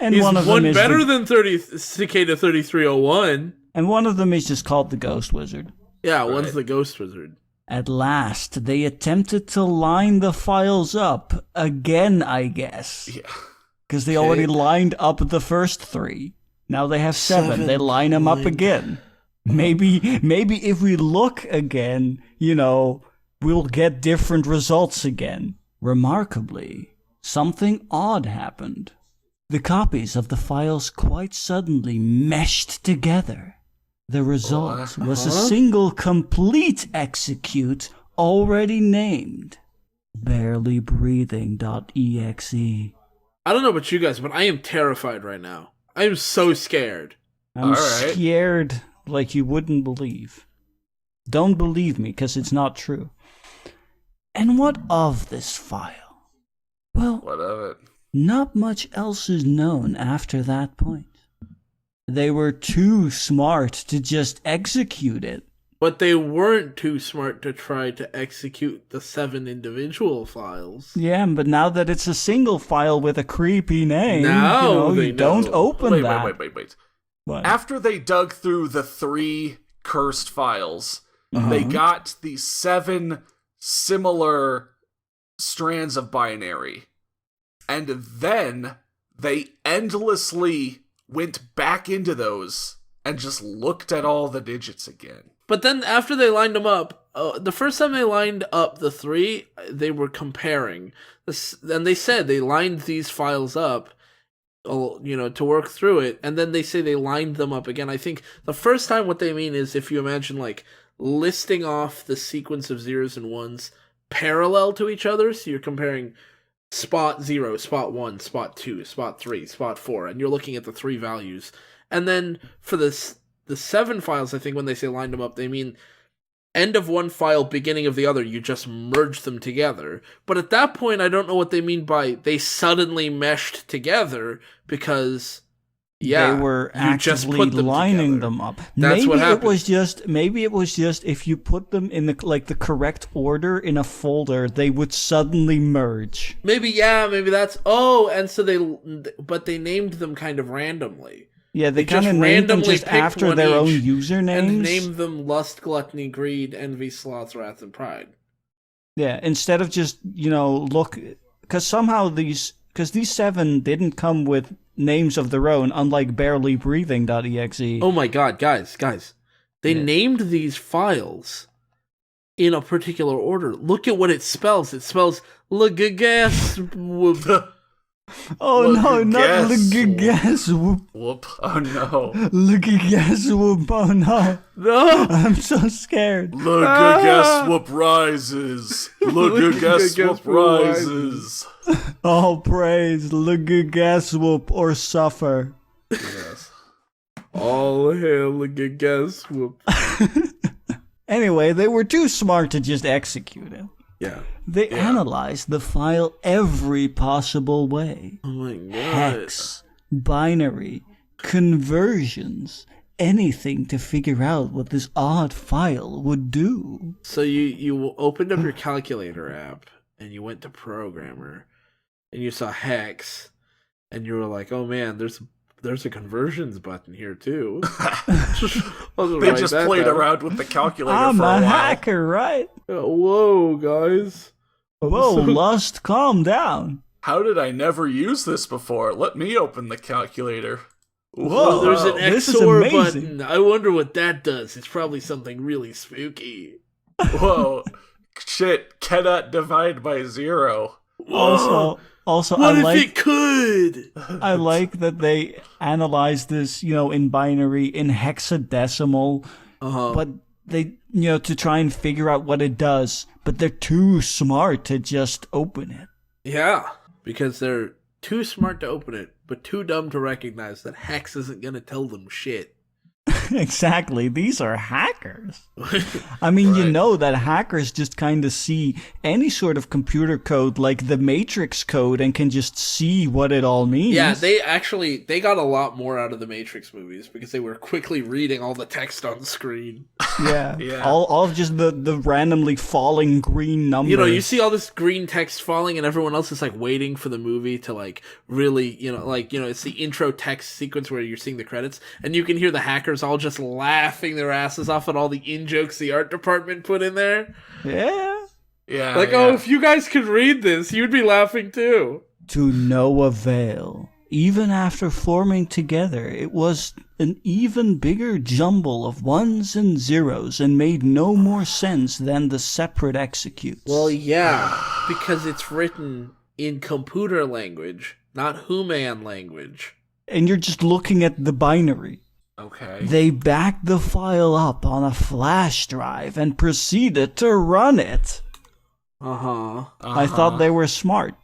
Speaker 3: And
Speaker 1: He's
Speaker 3: one of them is
Speaker 1: better than Cicada 3301.
Speaker 3: And one of them is just called the Ghost Wizard.
Speaker 1: Yeah, one's the Ghost Wizard.
Speaker 3: At last, they attempted to line the files up again, I guess.
Speaker 2: Yeah.
Speaker 3: Because they already lined up the first 3. Now they have 7. They line them up again. Maybe if we look again, you know, we'll get different results again. Remarkably, something odd happened. The copies of the files quite suddenly meshed together. The result was a single complete execute already named barelybreathing.exe.
Speaker 1: I don't know about you guys, but I am terrified right now. I am so scared.
Speaker 3: I'm scared like you wouldn't believe. Don't believe me, because it's not true. And what of this file? Well,
Speaker 2: what of it?
Speaker 3: Not much else is known after that point. They were too smart to just execute it.
Speaker 1: But they weren't too smart to try to execute the 7 individual files.
Speaker 3: Yeah, but now that it's a single file with a creepy name,
Speaker 1: you
Speaker 3: don't open that.
Speaker 2: Wait.
Speaker 3: What?
Speaker 2: After they dug through the 3 cursed files, they got the 7 similar strands of binary. And then they endlessly went back into those and just looked at all the digits again.
Speaker 1: But then after they lined them up, the first time they lined up the 3, they were comparing. And they said they lined these files up, to work through it. And then they say they lined them up again. I think the first time what they mean is if you imagine like listing off the sequence of zeros and ones parallel to each other. So you're comparing spot 0, spot 1, spot 2, spot 3, spot 4, and you're looking at the 3 values. And then for the 7 files, I think when they say lined them up, they mean end of one file, beginning of the other. You just merge them together. But at that point, I don't know what they mean by they suddenly meshed together, because they
Speaker 3: were actively lining them up.
Speaker 1: That's what happened.
Speaker 3: Maybe it was just if you put them in the correct order in a folder, they would suddenly merge.
Speaker 1: Maybe that's and so they named them kind of randomly.
Speaker 3: Yeah, they kind of named them just after their own usernames.
Speaker 1: And named them Lust, Gluttony, Greed, Envy, Sloth, Wrath, and Pride.
Speaker 3: Yeah, instead of just, because somehow these 7 didn't come with names of their own, unlike barelybreathing.exe.
Speaker 1: Oh my god, guys. They named these files in a particular order. Look at what it spells. It spells Lagagas.
Speaker 3: Oh no, not Lagagas
Speaker 2: whoop. Oh no.
Speaker 3: Lagagas whoop. Oh no.
Speaker 1: No.
Speaker 3: I'm so scared.
Speaker 2: Lagagas whoop rises. Lagagas whoop rises.
Speaker 3: All praise Lagagas whoop or suffer.
Speaker 2: Yes.
Speaker 1: All hail Lagagas whoop.
Speaker 3: Anyway, they were too smart to just execute it.
Speaker 1: Yeah.
Speaker 3: They analyzed the file every possible way.
Speaker 1: Oh my god.
Speaker 3: Hex, binary, conversions, anything to figure out what this odd file would do.
Speaker 1: So you opened up your calculator app and you went to programmer and you saw hex and you were like, oh man, there's a conversions button here too.
Speaker 2: They just played around with the calculator for a while.
Speaker 3: I'm a hacker, right?
Speaker 1: Whoa, guys.
Speaker 3: Whoa, Lust, calm down.
Speaker 2: How did I never use this before? Let me open the calculator.
Speaker 1: Whoa, there's an XOR button. I wonder what that does. It's probably something really spooky.
Speaker 2: Whoa. Shit, cannot divide by 0.
Speaker 3: Also,
Speaker 1: what if it could?
Speaker 3: I like that they analyzed this, in binary, in hexadecimal, but they, to try and figure out what it does, but they're too smart to just open it.
Speaker 1: Yeah, because they're too smart to open it, but too dumb to recognize that hex isn't going to tell them shit.
Speaker 3: Exactly. These are hackers. I mean, right. That hackers just kind of see any sort of computer code like the Matrix code and can just see what it all means.
Speaker 1: Yeah, they got a lot more out of the Matrix movies because they were quickly reading all the text on screen.
Speaker 3: Yeah. Yeah. All of just the randomly falling green numbers.
Speaker 1: You see all this green text falling and everyone else is waiting for the movie to really, it's the intro text sequence where you're seeing the credits and you can hear the hackers all just laughing their asses off at all the in-jokes the art department put in there.
Speaker 3: Yeah.
Speaker 2: Yeah.
Speaker 1: Oh, if you guys could read this, you'd be laughing too.
Speaker 3: To no avail. Even after forming together, it was an even bigger jumble of ones and zeros and made no more sense than the separate executes.
Speaker 1: Well, yeah, because it's written in computer language, not human language.
Speaker 3: And you're just looking at the binary.
Speaker 2: Okay.
Speaker 3: They backed the file up on a flash drive and proceeded to run it. I thought they were smart.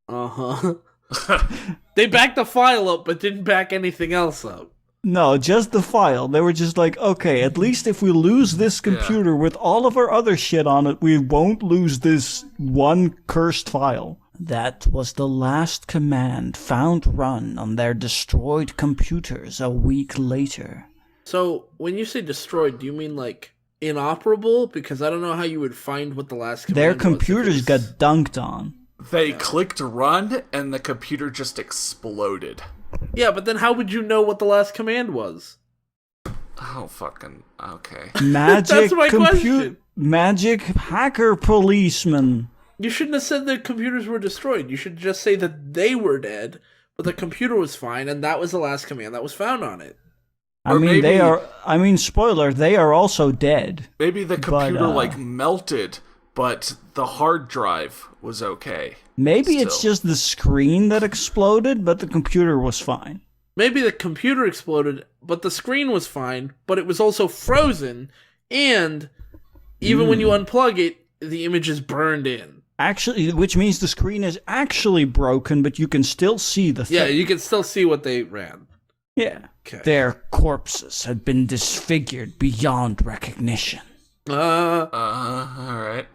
Speaker 1: They backed the file up, but didn't back anything else up.
Speaker 3: No, just the file. They were just like, okay, at least if we lose this computer with all of our other shit on it, we won't lose this one cursed file. That was the last command found run on their destroyed computers a week later.
Speaker 1: So, when you say destroyed, do you mean like inoperable? Because I don't know how you would find what the last command
Speaker 3: Their
Speaker 1: was
Speaker 3: computers got dunked on.
Speaker 2: They clicked run, and the computer just exploded.
Speaker 1: Yeah, but then how would you know what the last command was?
Speaker 2: Oh, fucking... Okay.
Speaker 3: Magic
Speaker 1: That's my question.
Speaker 3: Magic hacker policeman.
Speaker 1: You shouldn't have said the computers were destroyed. You should just say that they were dead, but the computer was fine, and that was the last command that was found on it.
Speaker 3: Spoiler, they are also dead.
Speaker 2: Maybe the computer, melted, but the hard drive was okay.
Speaker 3: Maybe it's just the screen that exploded, but the computer was fine.
Speaker 1: Maybe the computer exploded, but the screen was fine, but it was also frozen, and even when you unplug it, the image is burned in.
Speaker 3: Actually, which means the screen is actually broken, but you can still see the thing.
Speaker 1: Yeah, you can still see what they ran.
Speaker 3: Yeah.
Speaker 1: Okay.
Speaker 3: Their corpses had been disfigured beyond recognition.
Speaker 2: Alright.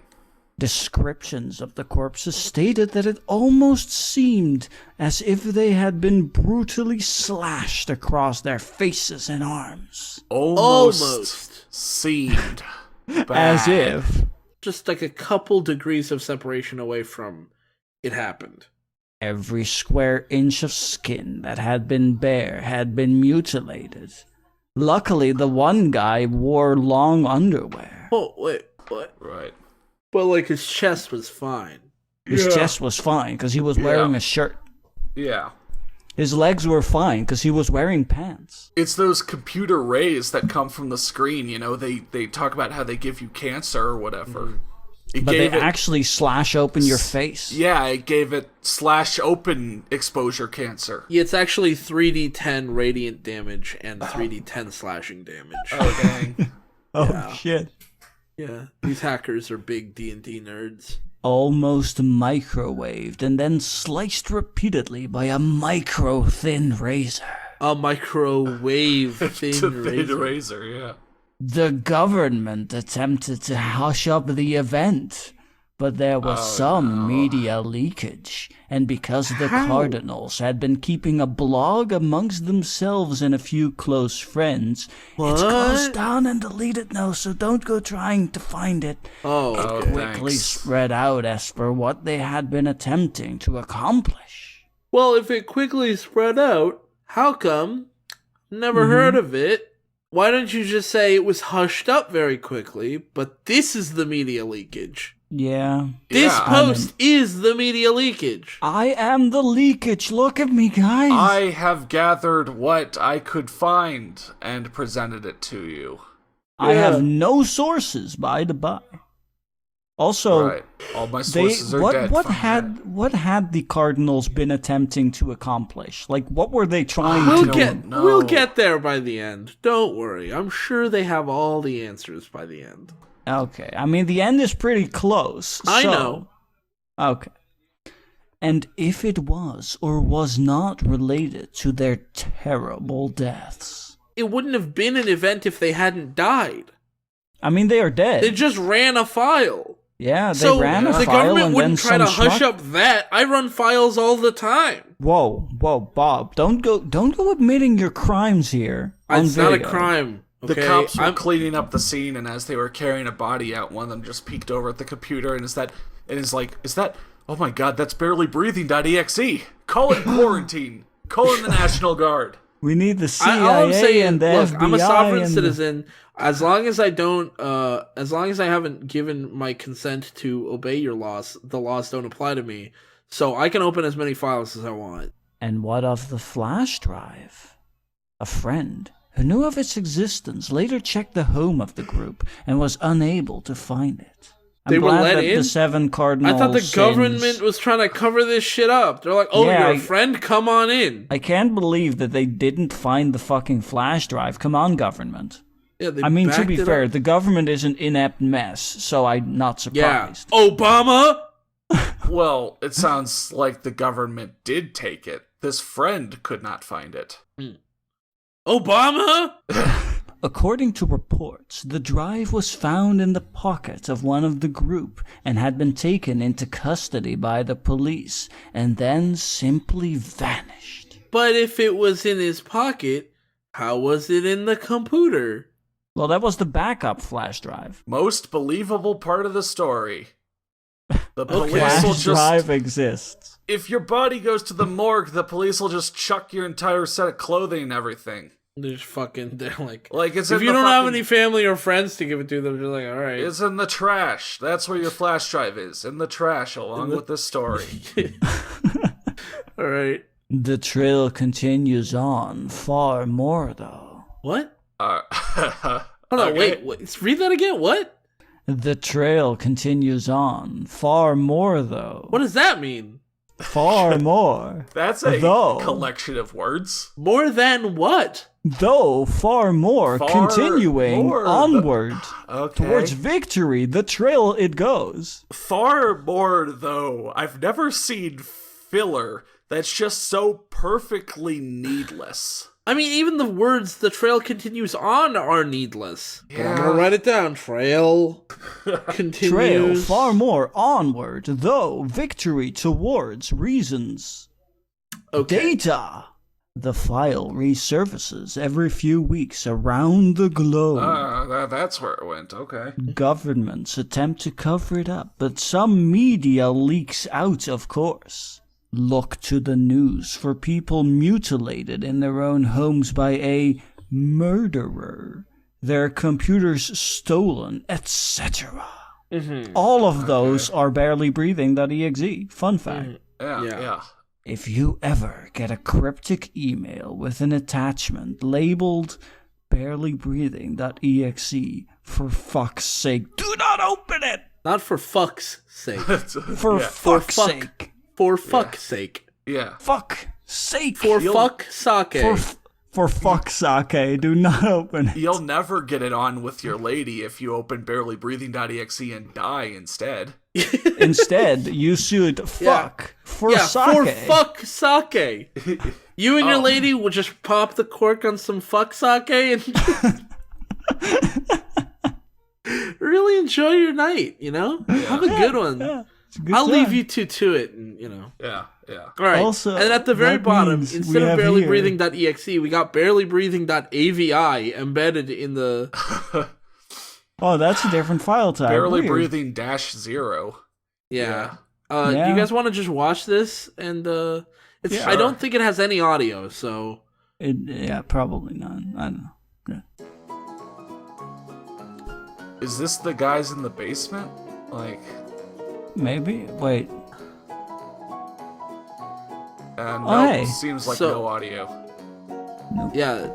Speaker 3: Descriptions of the corpses stated that it almost seemed as if they had been brutally slashed across their faces and arms.
Speaker 2: Almost. Seemed bad.
Speaker 3: As if.
Speaker 1: Just like a couple degrees of separation away from it happened.
Speaker 3: Every square inch of skin that had been bare had been mutilated. Luckily, the one guy wore long underwear.
Speaker 1: Oh, wait, what?
Speaker 2: Right.
Speaker 1: But, like, his chest was fine.
Speaker 3: His chest was fine because he was wearing a shirt.
Speaker 2: Yeah.
Speaker 3: His legs were fine because he was wearing pants.
Speaker 2: It's those computer rays that come from the screen, you know, they talk about how they give you cancer or whatever.
Speaker 3: But they actually slash open your face.
Speaker 2: Yeah, it gave it slash open exposure cancer.
Speaker 1: Yeah, it's actually 3d10 radiant damage and 3d10 slashing damage.
Speaker 2: Oh, dang.
Speaker 3: Shit.
Speaker 1: Yeah, these hackers are big D&D nerds.
Speaker 3: Almost microwaved and then sliced repeatedly by a micro-thin razor.
Speaker 1: A microwave thin
Speaker 2: razor, yeah.
Speaker 3: The government attempted to hush up the event, but there was some media leakage, and because the Cardinals had been keeping a blog amongst themselves and a few close friends, it's closed down and deleted now, so don't go trying to find it. It quickly spread out as per what they had been attempting to accomplish.
Speaker 1: Well, if it quickly spread out, how come? Never heard of it. Why don't you just say it was hushed up very quickly, but this is the media leakage?
Speaker 3: Yeah.
Speaker 1: This post is the media leakage.
Speaker 3: I am the leakage. Look at me, guys.
Speaker 2: I have gathered what I could find and presented it to you.
Speaker 3: I have no sources, by the by. Also,
Speaker 2: all my sources are dead.
Speaker 3: What had the Cardinals been attempting to accomplish? Like, what were they trying to do?
Speaker 1: We'll get there by the end. Don't worry. I'm sure they have all the answers by the end.
Speaker 3: Okay. I mean, the end is pretty close.
Speaker 1: I know.
Speaker 3: Okay. And if it was or was not related to their terrible deaths,
Speaker 1: it wouldn't have been an event if they hadn't died.
Speaker 3: I mean, they are dead.
Speaker 1: They just ran a file.
Speaker 3: Yeah, they ran a file.
Speaker 1: The government wouldn't try to hush up that. I run files all the time.
Speaker 3: Whoa, Bob! Don't go admitting your crimes here.
Speaker 1: It's not a crime. Okay?
Speaker 2: The cops were cleaning up the scene, and as they were carrying a body out, one of them just peeked over at the computer and is that? Oh my God, that's barely breathing.exe. Call it quarantine. Call in the National Guard.
Speaker 3: We need the CIA and the FBI.
Speaker 1: I'm a sovereign citizen. As long as I haven't given my consent to obey your laws, the laws don't apply to me. So I can open as many files as I want.
Speaker 3: And what of the flash drive? A friend who knew of its existence later checked the home of the group and was unable to find it.
Speaker 1: They were let in?
Speaker 3: The 7 cardinal
Speaker 1: I thought the
Speaker 3: sins.
Speaker 1: government was trying to cover this shit up. They're like, oh, you're a friend? Come on in.
Speaker 3: I can't believe that they didn't find the fucking flash drive. Come on, government.
Speaker 1: Yeah,
Speaker 3: I mean, to be fair, the government is an inept mess, so I'm not surprised.
Speaker 1: Yeah. Obama?
Speaker 2: Well, it sounds like the government did take it. This friend could not find it.
Speaker 1: Obama?
Speaker 3: According to reports, the drive was found in the pocket of one of the group and had been taken into custody by the police and then simply vanished.
Speaker 1: But if it was in his pocket, how was it in the computer?
Speaker 3: Well, that was the backup flash drive.
Speaker 2: Most believable part of the story. The police will
Speaker 3: Flash drive exists.
Speaker 2: If your body goes to the morgue, the police will just chuck your entire set of clothing and everything.
Speaker 1: They're just fucking, they're like
Speaker 2: it's
Speaker 1: if you don't have any family or friends to give it to, they're just like, all right.
Speaker 2: It's in the trash. That's where your flash drive is. In the trash, along with this story.
Speaker 1: All right.
Speaker 3: The trail continues on, far more though.
Speaker 1: What?
Speaker 2: Hold
Speaker 1: on, wait, read that again, what?
Speaker 3: The trail continues on, far more though.
Speaker 1: What does that mean?
Speaker 3: Far more.
Speaker 2: That's a collection of words.
Speaker 1: More than what?
Speaker 3: Though far more, continuing onward towards victory, the trail it goes.
Speaker 2: Far more, though. I've never seen filler that's just so perfectly needless.
Speaker 1: I mean, even the words "the trail continues on" are needless.
Speaker 2: Yeah.
Speaker 1: But I'm gonna write it down. Trail continues.
Speaker 3: Trail far more onward, though victory towards reasons.
Speaker 1: Okay.
Speaker 3: Data. The file resurfaces every few weeks around the globe.
Speaker 2: That's where it went. Okay.
Speaker 3: Governments attempt to cover it up, but some media leaks out, of course. Look to the news for people mutilated in their own homes by a murderer, their computers stolen, etc. All of those are barely breathing.exe. Fun fact.
Speaker 2: Yeah.
Speaker 3: If you ever get a cryptic email with an attachment labeled barely breathing.exe, for fuck's sake, do not open it!
Speaker 1: Not for fuck's sake.
Speaker 3: For fuck's sake.
Speaker 1: For fuck's sake.
Speaker 2: Yeah.
Speaker 3: Fuck sake.
Speaker 1: For fuck sake.
Speaker 3: For fuck's sake, do not open it.
Speaker 2: You'll never get it on with your lady if you open barelybreathing.exe and die instead.
Speaker 3: Instead, you should fuck for sake.
Speaker 1: For fuck sake. You and your lady will just pop the cork on some fuck sake and really enjoy your night, you know? Have a good one.
Speaker 3: Yeah.
Speaker 1: I'll leave you two to it, and you know.
Speaker 2: Yeah.
Speaker 1: All right.
Speaker 3: Also,
Speaker 1: and at the very bottom, instead of barelybreathing.exe, we got barelybreathing.avi embedded in the.
Speaker 3: Oh, that's a different file type.
Speaker 2: Barelybreathing-0.
Speaker 1: Yeah. You guys want to just watch this? And it's. Sure. I don't think it has any audio, so.
Speaker 3: Probably not. I don't know. Yeah.
Speaker 2: Is this the guys in the basement? Like.
Speaker 3: Maybe. Wait.
Speaker 2: No, seems like no audio.
Speaker 3: Nope.
Speaker 1: Yeah.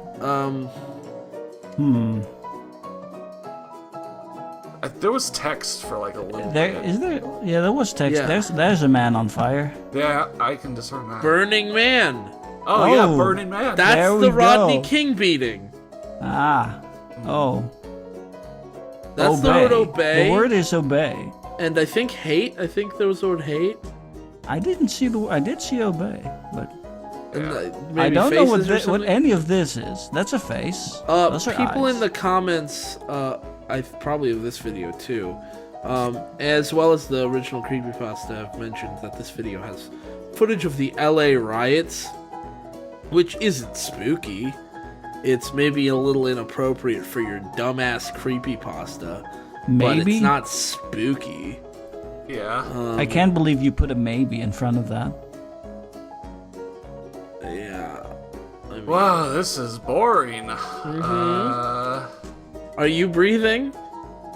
Speaker 2: There was text for like a little
Speaker 3: bit. Is there? Yeah, there was text.
Speaker 1: Yeah.
Speaker 3: There's a man on fire.
Speaker 2: Yeah, I can discern that.
Speaker 1: Burning Man.
Speaker 2: Oh yeah, Burning Man.
Speaker 1: That's the Rodney King beating.
Speaker 3: Oh.
Speaker 1: That's the word obey.
Speaker 3: The word is obey.
Speaker 1: And I think hate. I think there was the word hate.
Speaker 3: I didn't see I did see obey, but
Speaker 1: maybe
Speaker 3: I don't know
Speaker 1: what
Speaker 3: any of this is. That's a face. Those are
Speaker 1: people
Speaker 3: eyes.
Speaker 1: in the comments, I probably of this video too, as well as the original Creepypasta have mentioned that this video has footage of the LA riots, which isn't spooky. It's maybe a little inappropriate for your dumbass Creepypasta. But it's not spooky.
Speaker 2: Yeah.
Speaker 3: I can't believe you put a maybe in front of that.
Speaker 1: Yeah. I mean,
Speaker 2: wow, this is boring.
Speaker 1: Are you breathing?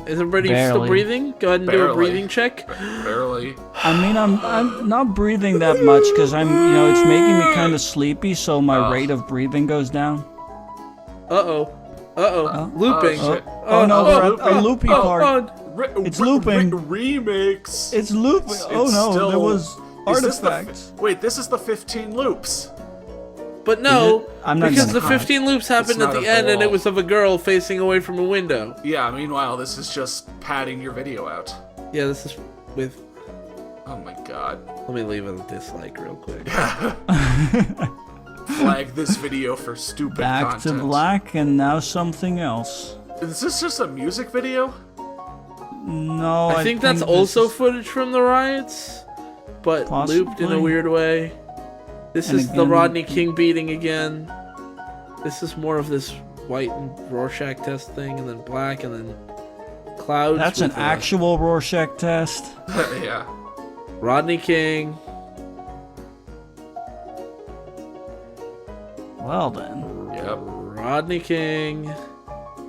Speaker 1: Is everybody still breathing? Go ahead and do a breathing check.
Speaker 2: Barely.
Speaker 3: I mean, I'm not breathing that much because it's making me kind of sleepy, so my rate of breathing goes down.
Speaker 1: Looping.
Speaker 2: Shit.
Speaker 3: A loopy part. It's looping.
Speaker 2: Remix.
Speaker 3: It's looping. Oh no,
Speaker 2: still,
Speaker 3: there was artifacts.
Speaker 2: Wait, this is the 15 loops.
Speaker 1: But no, because the 15 loops happened at the end, and it was of a girl facing away from a window.
Speaker 2: Yeah, meanwhile, this is just padding your video out.
Speaker 1: Yeah, this is with...
Speaker 2: Oh my god.
Speaker 1: Let me leave a dislike real quick.
Speaker 2: Flag this video for stupid
Speaker 3: Back
Speaker 2: content.
Speaker 3: to black, and now something else.
Speaker 2: Is this just a music video?
Speaker 3: No,
Speaker 1: I think that's also footage from the riots, but looped in a weird way. This is the Rodney King beating again. This is more of this white and Rorschach test thing, and then black, and then clouds.
Speaker 3: That's an actual Rorschach test.
Speaker 2: Yeah.
Speaker 1: Rodney King.
Speaker 3: Well then.
Speaker 2: Yep.
Speaker 1: Rodney King.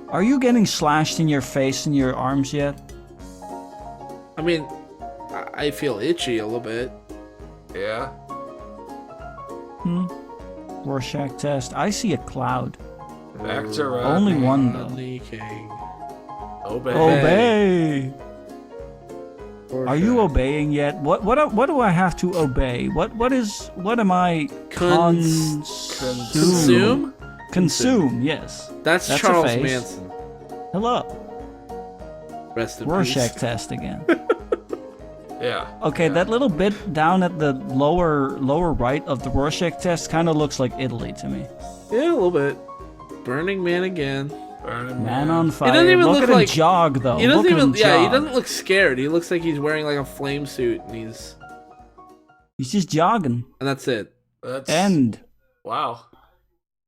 Speaker 3: Are you getting slashed in your face and your arms yet?
Speaker 1: I mean, I feel itchy a little bit.
Speaker 2: Yeah.
Speaker 3: Rorschach test. I see a cloud.
Speaker 2: Back to Rodney.
Speaker 3: Only one though.
Speaker 1: Rodney King.
Speaker 2: Obey.
Speaker 3: Are you obeying yet? What do I have to obey? What am I
Speaker 1: Consume?
Speaker 3: Consume, yes.
Speaker 1: That's Charles Manson.
Speaker 3: Hello.
Speaker 1: Rest in
Speaker 3: Rorschach
Speaker 1: peace.
Speaker 3: test again.
Speaker 2: Yeah.
Speaker 3: Okay, that little bit down at the lower right of the Rorschach test kind of looks like Italy to me.
Speaker 1: Yeah, a little bit. Burning Man again.
Speaker 2: Burning
Speaker 3: Man on fire.
Speaker 1: He doesn't even
Speaker 3: look
Speaker 1: look
Speaker 3: at
Speaker 1: like
Speaker 3: him jog though.
Speaker 1: He doesn't
Speaker 3: look
Speaker 1: even.
Speaker 3: at him
Speaker 1: Yeah, he
Speaker 3: jog.
Speaker 1: doesn't look scared. He looks like he's wearing like a flame suit, and he's
Speaker 3: just jogging.
Speaker 1: And that's it.
Speaker 2: That's
Speaker 3: End.
Speaker 2: Wow.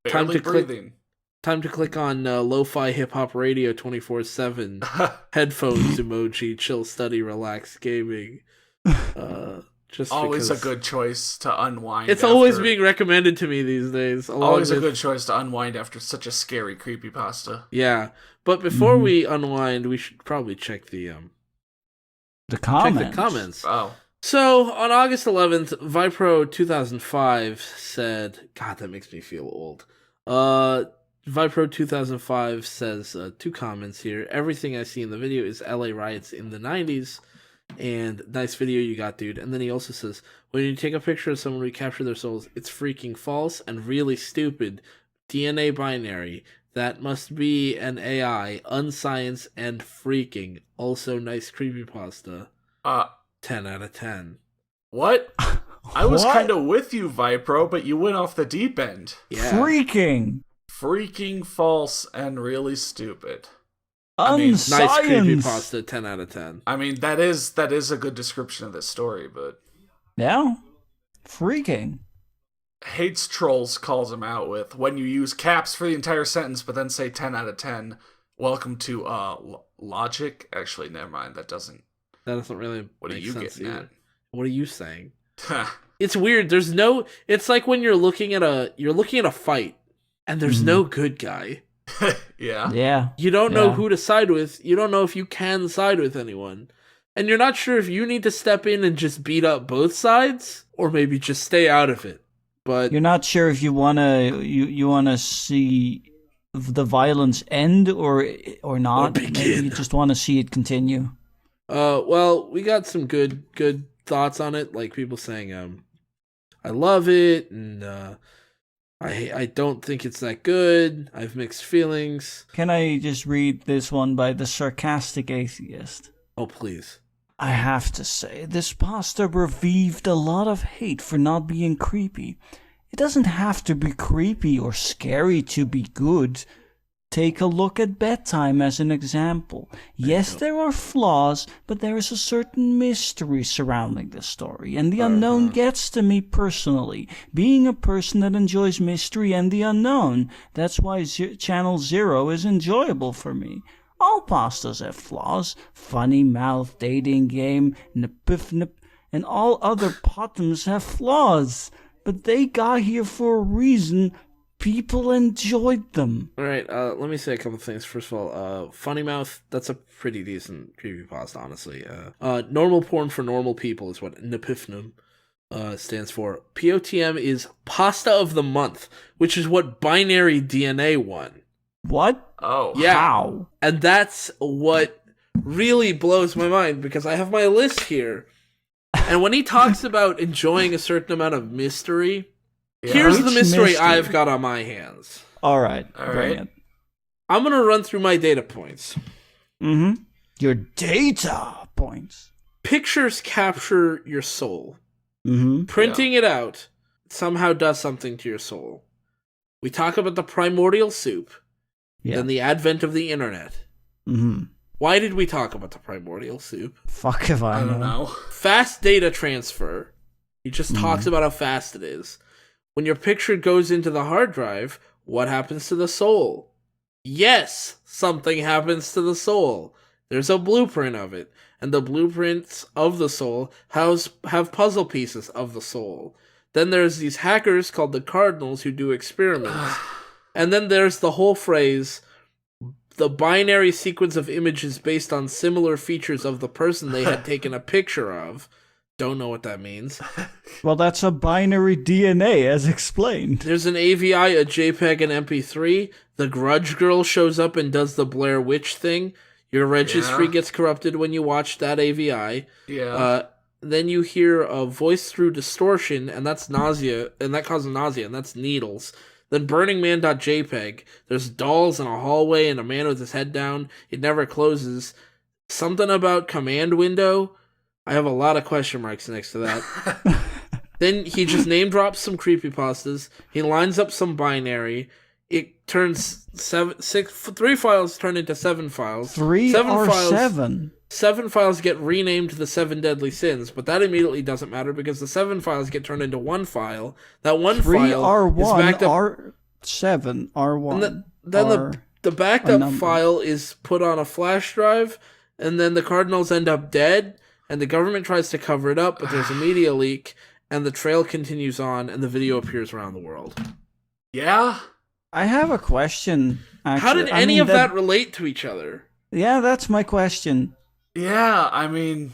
Speaker 1: Time
Speaker 2: Barely
Speaker 1: to click.
Speaker 2: breathing.
Speaker 1: Time to click on Lo-Fi Hip Hop Radio 24/7. Headphones emoji. Chill, study, relax, gaming. Just
Speaker 2: always
Speaker 1: because
Speaker 2: a good choice to unwind.
Speaker 1: It's always being recommended to me these days.
Speaker 2: Always a good choice to unwind after such a scary creepypasta.
Speaker 1: Yeah, but before we unwind, we should probably check the
Speaker 3: comments.
Speaker 1: Check the comments.
Speaker 2: Oh.
Speaker 1: So on August 11th, Vipro 2005 said, God, that makes me feel old. Vipro 2005 says 2 comments here. Everything I see in the video is LA riots in the 90s. And nice video you got, dude. And then he also says, when you take a picture of someone, we capture their souls. It's freaking false and really stupid. DNA binary. That must be an AI. Unscience and freaking. Also nice creepypasta. 10 out of 10.
Speaker 2: What? I was kind of with you, Vipro, but you went off the deep end.
Speaker 1: Yeah.
Speaker 2: Freaking false and really stupid.
Speaker 1: Nice creepypasta, 10 out of 10.
Speaker 2: I mean, that is a good description of this story, but...
Speaker 3: Yeah. Freaking.
Speaker 2: Hates Trolls calls him out with, when you use caps for the entire sentence, but then say 10 out of 10, welcome to, logic? Actually, never mind, that doesn't
Speaker 1: really
Speaker 2: what
Speaker 1: make
Speaker 2: are you
Speaker 1: sense
Speaker 2: getting
Speaker 1: either.
Speaker 2: at?
Speaker 1: What are you saying? It's weird, there's no... It's like when you're looking at a fight, and there's no good guy.
Speaker 2: Yeah.
Speaker 1: You don't know who to side with. You don't know if you can side with anyone. And you're not sure if you need to step in and just beat up both sides or maybe just stay out of it. But
Speaker 3: you're not sure if you want to see the violence end or not.
Speaker 1: Or
Speaker 3: maybe you just want to see it continue.
Speaker 1: Well, we got some good thoughts on it, like people saying I love it and I don't think it's that good. I have mixed feelings.
Speaker 3: Can I just read this one by the Sarcastic Atheist?
Speaker 1: Oh, please.
Speaker 3: I have to say, this pasta revived a lot of hate for not being creepy. It doesn't have to be creepy or scary to be good. Take a look at Bedtime as an example. Yes, there are flaws, but there is a certain mystery surrounding the story, and the unknown gets to me personally. Being a person that enjoys mystery and the unknown, that's why Channel Zero is enjoyable for me. All pastas have flaws. Funny Mouth, Dating Game, Nip, and all other bottoms have flaws. But they got here for a reason. People enjoyed them.
Speaker 1: All right, let me say a couple things. First of all, Funny Mouth, that's a pretty decent creepypasta, honestly. Normal porn for normal people is what Nipifnum stands for. POTM is Pasta of the Month, which is what Binary DNA won.
Speaker 3: What?
Speaker 2: Oh.
Speaker 1: Yeah.
Speaker 3: How?
Speaker 1: And that's what really blows my mind because I have my list here. And when he talks about enjoying a certain amount of mystery, here's the mystery I've got on my hands.
Speaker 3: All right. Bring it.
Speaker 1: I'm going to run through my data points.
Speaker 3: Mm-hmm. Your data points.
Speaker 1: Pictures capture your soul.
Speaker 3: Mm-hmm.
Speaker 1: Printing it out somehow does something to your soul. We talk about the primordial soup, then the advent of the internet.
Speaker 3: Mm-hmm.
Speaker 1: Why did we talk about the primordial soup?
Speaker 3: Fuck if I
Speaker 2: don't know.
Speaker 1: Fast data transfer. He just talks about how fast it is. When your picture goes into the hard drive, what happens to the soul? Yes, something happens to the soul. There's a blueprint of it, and the blueprints of the soul have puzzle pieces of the soul. Then there's these hackers called the Cardinals who do experiments. And then there's the whole phrase, the binary sequence of images based on similar features of the person they had taken a picture of. Don't know what that means.
Speaker 3: Well, that's a binary DNA, as explained.
Speaker 1: There's an AVI, a JPEG, and MP3. The Grudge Girl shows up and does the Blair Witch thing. Your registry gets corrupted when you watch that AVI.
Speaker 2: Yeah.
Speaker 1: Then you hear a voice through distortion, and that's nausea, and that causes nausea, and that's needles. Then BurningMan.jpg. There's dolls in a hallway and a man with his head down. It never closes. Something about command window. I have a lot of question marks next to that. Then he just name drops some creepypastas. He lines up some binary. It turns 3 files turn into 7 files.
Speaker 3: 7.
Speaker 1: 7 files get renamed to the 7 deadly sins, but that immediately doesn't matter because the 7 files get turned into 1 file. That 1 file
Speaker 3: R1,
Speaker 1: is backed up.
Speaker 3: R7, R1.
Speaker 1: And then the backed up file is put on a flash drive, and then the Cardinals end up dead, and the government tries to cover it up, but there's a media leak, and the trail continues on, and the video appears around the world.
Speaker 2: Yeah?
Speaker 3: I have a question, actually.
Speaker 1: How did any of that relate to each other?
Speaker 3: Yeah, that's my question.
Speaker 2: Yeah, I mean,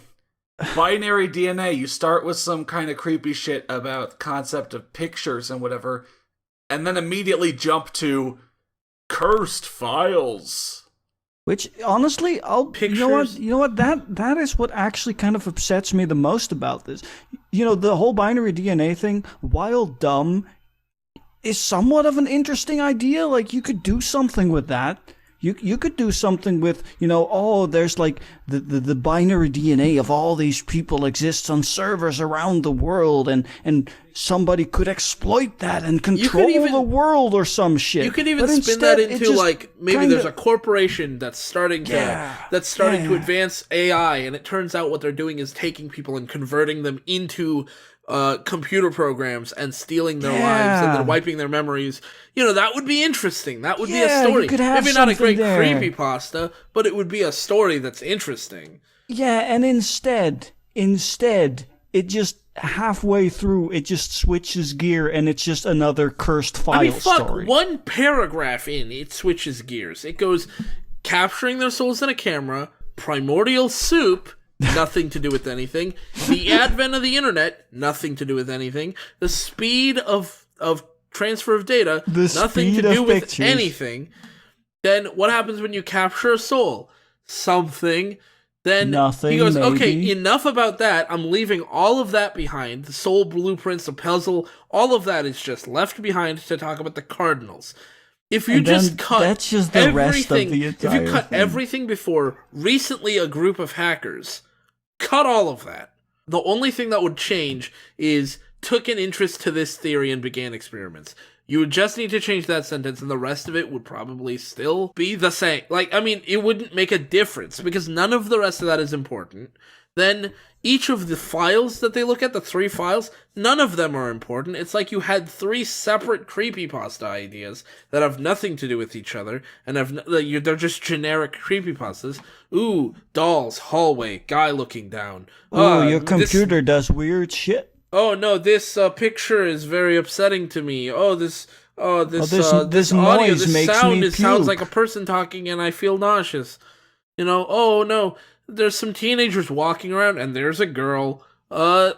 Speaker 2: binary DNA, you start with some kind of creepy shit about the concept of pictures and whatever, and then immediately jump to cursed files.
Speaker 3: Which, honestly, you know what, that is what actually kind of upsets me the most about this. You know, the whole binary DNA thing, while dumb, is somewhat of an interesting idea. Like, you could do something with that. You could do something with, there's like the binary DNA of all these people exists on servers around the world, and somebody could exploit that and control the world or some shit.
Speaker 1: You could even spin that into like maybe there's a corporation that's starting to advance AI, and it turns out what they're doing is taking people and converting them into computer programs and stealing their lives and then wiping their memories. That would be interesting. That would be a story. Maybe not a great creepypasta, but it would be a story that's interesting.
Speaker 3: Yeah, and instead, it just halfway through, it just switches gear and it's just another cursed file story.
Speaker 1: One paragraph in, it switches gears. It goes, capturing their souls in a camera, primordial soup, nothing to do with anything. The advent of the internet, nothing to do with anything. The speed of transfer of data, nothing to do with anything. Then what happens when you capture a soul? Something. Then
Speaker 3: nothing,
Speaker 1: he goes,
Speaker 3: maybe.
Speaker 1: Okay, enough about that. I'm leaving all of that behind. The soul blueprints, the puzzle, all of that is just left behind to talk about the Cardinals. If you just cut everything before recently a group of hackers, cut all of that. The only thing that would change is took an interest to this theory and began experiments. You would just need to change that sentence and the rest of it would probably still be the same. It wouldn't make a difference because none of the rest of that is important. Then each of the files that they look at, the 3 files, none of them are important. It's like you had 3 separate creepypasta ideas that have nothing to do with each other, and they're just generic creepypastas. Ooh, dolls, hallway, guy looking down.
Speaker 3: Oh, your computer does weird shit.
Speaker 1: Oh no, this picture is very upsetting to me. This audio,
Speaker 3: this
Speaker 1: audio,
Speaker 3: noise
Speaker 1: this
Speaker 3: makes
Speaker 1: sound,
Speaker 3: me
Speaker 1: it sounds
Speaker 3: puke.
Speaker 1: like a person talking, and I feel nauseous. Oh no, there's some teenagers walking around, and there's a girl. None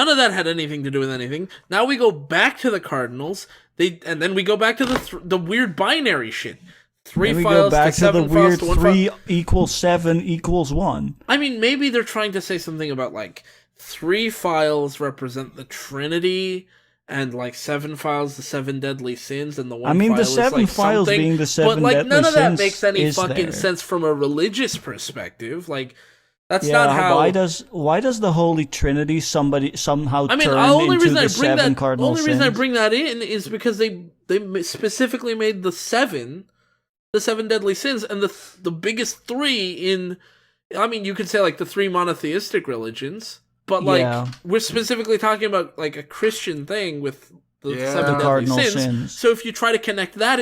Speaker 1: of that had anything to do with anything. Now we go back to the Cardinals. And then we go back to the weird binary shit. 3
Speaker 3: Then we
Speaker 1: files
Speaker 3: go back
Speaker 1: to
Speaker 3: to the
Speaker 1: 7 files
Speaker 3: weird
Speaker 1: to 1
Speaker 3: 3
Speaker 1: file.
Speaker 3: equals 7 equals 1.
Speaker 1: I mean, maybe they're trying to say something about, like, 3 files represent the Trinity, and, like, 7 files the 7 deadly sins, and the 1 file
Speaker 3: the 7
Speaker 1: is, like,
Speaker 3: files
Speaker 1: something.
Speaker 3: being the 7
Speaker 1: but, like,
Speaker 3: deadly
Speaker 1: none of that
Speaker 3: sins
Speaker 1: makes any
Speaker 3: is
Speaker 1: fucking
Speaker 3: there.
Speaker 1: sense from a religious perspective. Like, that's
Speaker 3: Yeah,
Speaker 1: not how.
Speaker 3: why does the Holy Trinity somehow
Speaker 1: I mean,
Speaker 3: turn
Speaker 1: the only
Speaker 3: into
Speaker 1: reason
Speaker 3: the
Speaker 1: I bring
Speaker 3: 7
Speaker 1: that,
Speaker 3: cardinal
Speaker 1: only reason I
Speaker 3: sins?
Speaker 1: bring that in is because they specifically made the 7 deadly sins, and the biggest 3 in. I mean, you could say like the 3 monotheistic religions, but like we're specifically talking about like a Christian thing with the 7 deadly
Speaker 3: cardinal
Speaker 1: sins. So if you try to connect that,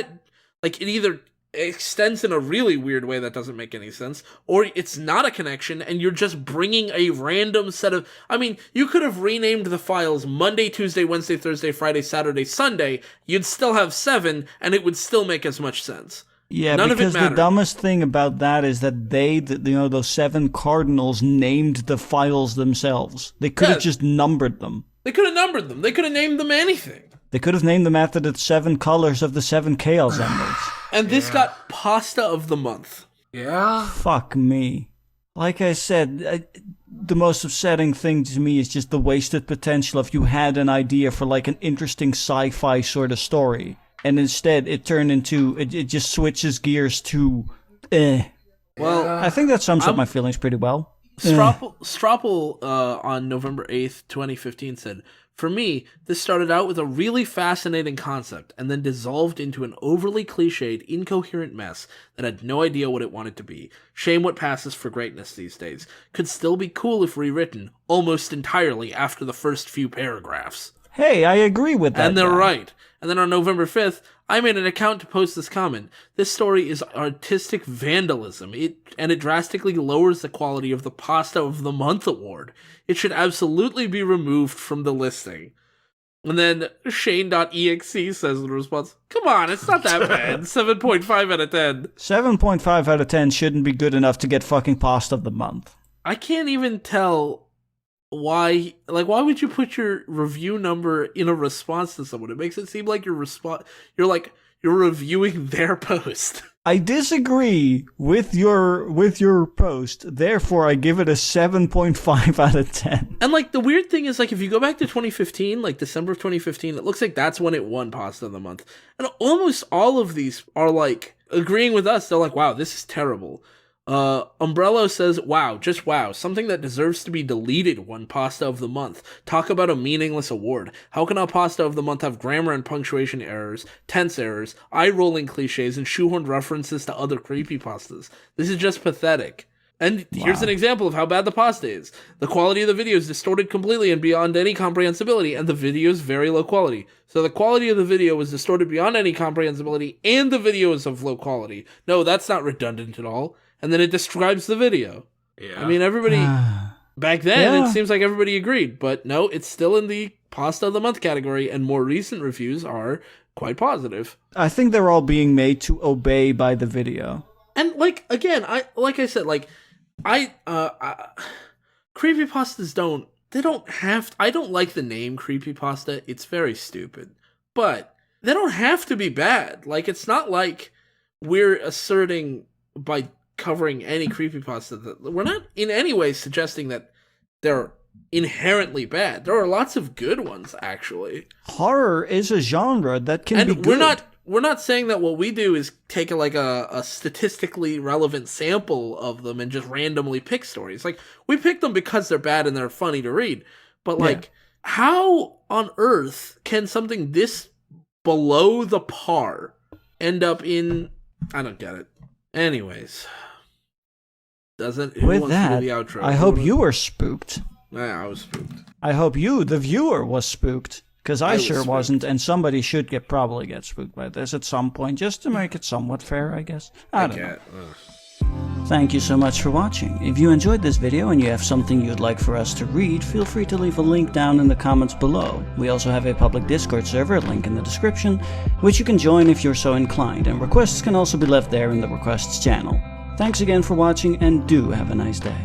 Speaker 1: it either extends in a really weird way that doesn't make any sense, or it's not a connection and you're just bringing a random set of. I mean, you could have renamed the files Monday, Tuesday, Wednesday, Thursday, Friday, Saturday, Sunday. You'd still have 7 and it would still make as much sense.
Speaker 3: Yeah,
Speaker 1: None
Speaker 3: because
Speaker 1: of it
Speaker 3: the dumbest thing about that is that those 7 cardinals named the files themselves. They could have just numbered them.
Speaker 1: They could have numbered them. They could have named them anything.
Speaker 3: They could have named them after the 7 colors of the 7 chaos emeralds.
Speaker 1: And this got pasta of the month.
Speaker 2: Yeah.
Speaker 3: Fuck me. Like I said, the most upsetting thing to me is just the wasted potential if you had an idea for like an interesting sci-fi sort of story. And instead it turned into, it just switches gears to,
Speaker 1: Well,
Speaker 3: I think that sums up my feelings pretty well.
Speaker 1: Stropple on November 8th, 2015 said, "For me, this started out with a really fascinating concept and then dissolved into an overly cliched, incoherent mess that had no idea what it wanted to be. Shame what passes for greatness these days. Could still be cool if rewritten, almost entirely after the first few paragraphs."
Speaker 3: Hey, I agree with that.
Speaker 1: And they're
Speaker 3: guy.
Speaker 1: right. And then on November 5th, I made an account to post this comment. "This story is artistic vandalism. It drastically lowers the quality of the Pasta of the Month award. It should absolutely be removed from the listing." And then Shane.exe says in response, "Come on, it's not that bad. 7.5 out of 10.
Speaker 3: 7.5 out of 10 shouldn't be good enough to get fucking Pasta of the Month.
Speaker 1: I can't even tell why would you put your review number in a response to someone? It makes it seem like you're reviewing their post.
Speaker 3: I disagree with your post, therefore I give it a 7.5 out of 10.
Speaker 1: And like the weird thing is, like, if you go back to 2015, like December of 2015, it looks like that's when it won Pasta of the Month. And almost all of these are like agreeing with us. They're like, "Wow, this is terrible." Umbrello says, "Wow, just wow. Something that deserves to be deleted won Pasta of the Month. Talk about a meaningless award. How can a Pasta of the Month have grammar and punctuation errors, tense errors, eye-rolling cliches, and shoehorned references to other creepypastas? This is just pathetic." And here's an example of how bad the pasta is. "The quality of the video is distorted completely and beyond any comprehensibility, and the video is very low quality." So the quality of the video is distorted beyond any comprehensibility, and the video is of low quality. No, that's not redundant at all. And then it describes the video.
Speaker 2: Yeah.
Speaker 1: I mean, everybody, back then, it seems like everybody agreed. But no, it's still in the Pasta of the Month category, and more recent reviews are quite positive.
Speaker 3: I think they're all being made to obey by the video.
Speaker 1: And, like, again, creepypastas I don't like the name creepypasta. It's very stupid. But they don't have to be bad. Like, it's not like we're asserting by covering any creepypasta that we're not in any way suggesting that they're inherently bad. There are lots of good ones, actually.
Speaker 3: Horror is a genre that can be good.
Speaker 1: We're not saying that what we do is take a statistically relevant sample of them and just randomly pick stories. Like, we pick them because they're bad and they're funny to read. But like, how on earth can something this below the par end up in? I don't get it. Anyways,
Speaker 3: with that,
Speaker 1: the outro?
Speaker 3: I hope you were spooked.
Speaker 1: Yeah, I was spooked.
Speaker 3: I hope you, the viewer, was spooked. Because I sure wasn't, and somebody should probably get spooked by this at some point, just to make it somewhat fair, I guess. I don't know. Thank you so much for watching. If you enjoyed this video and you have something you'd like for us to read, feel free to leave a link down in the comments below. We also have a public Discord server, link in the description, which you can join if you're so inclined, and requests can also be left there in the requests channel. Thanks again for watching, and do have a nice day.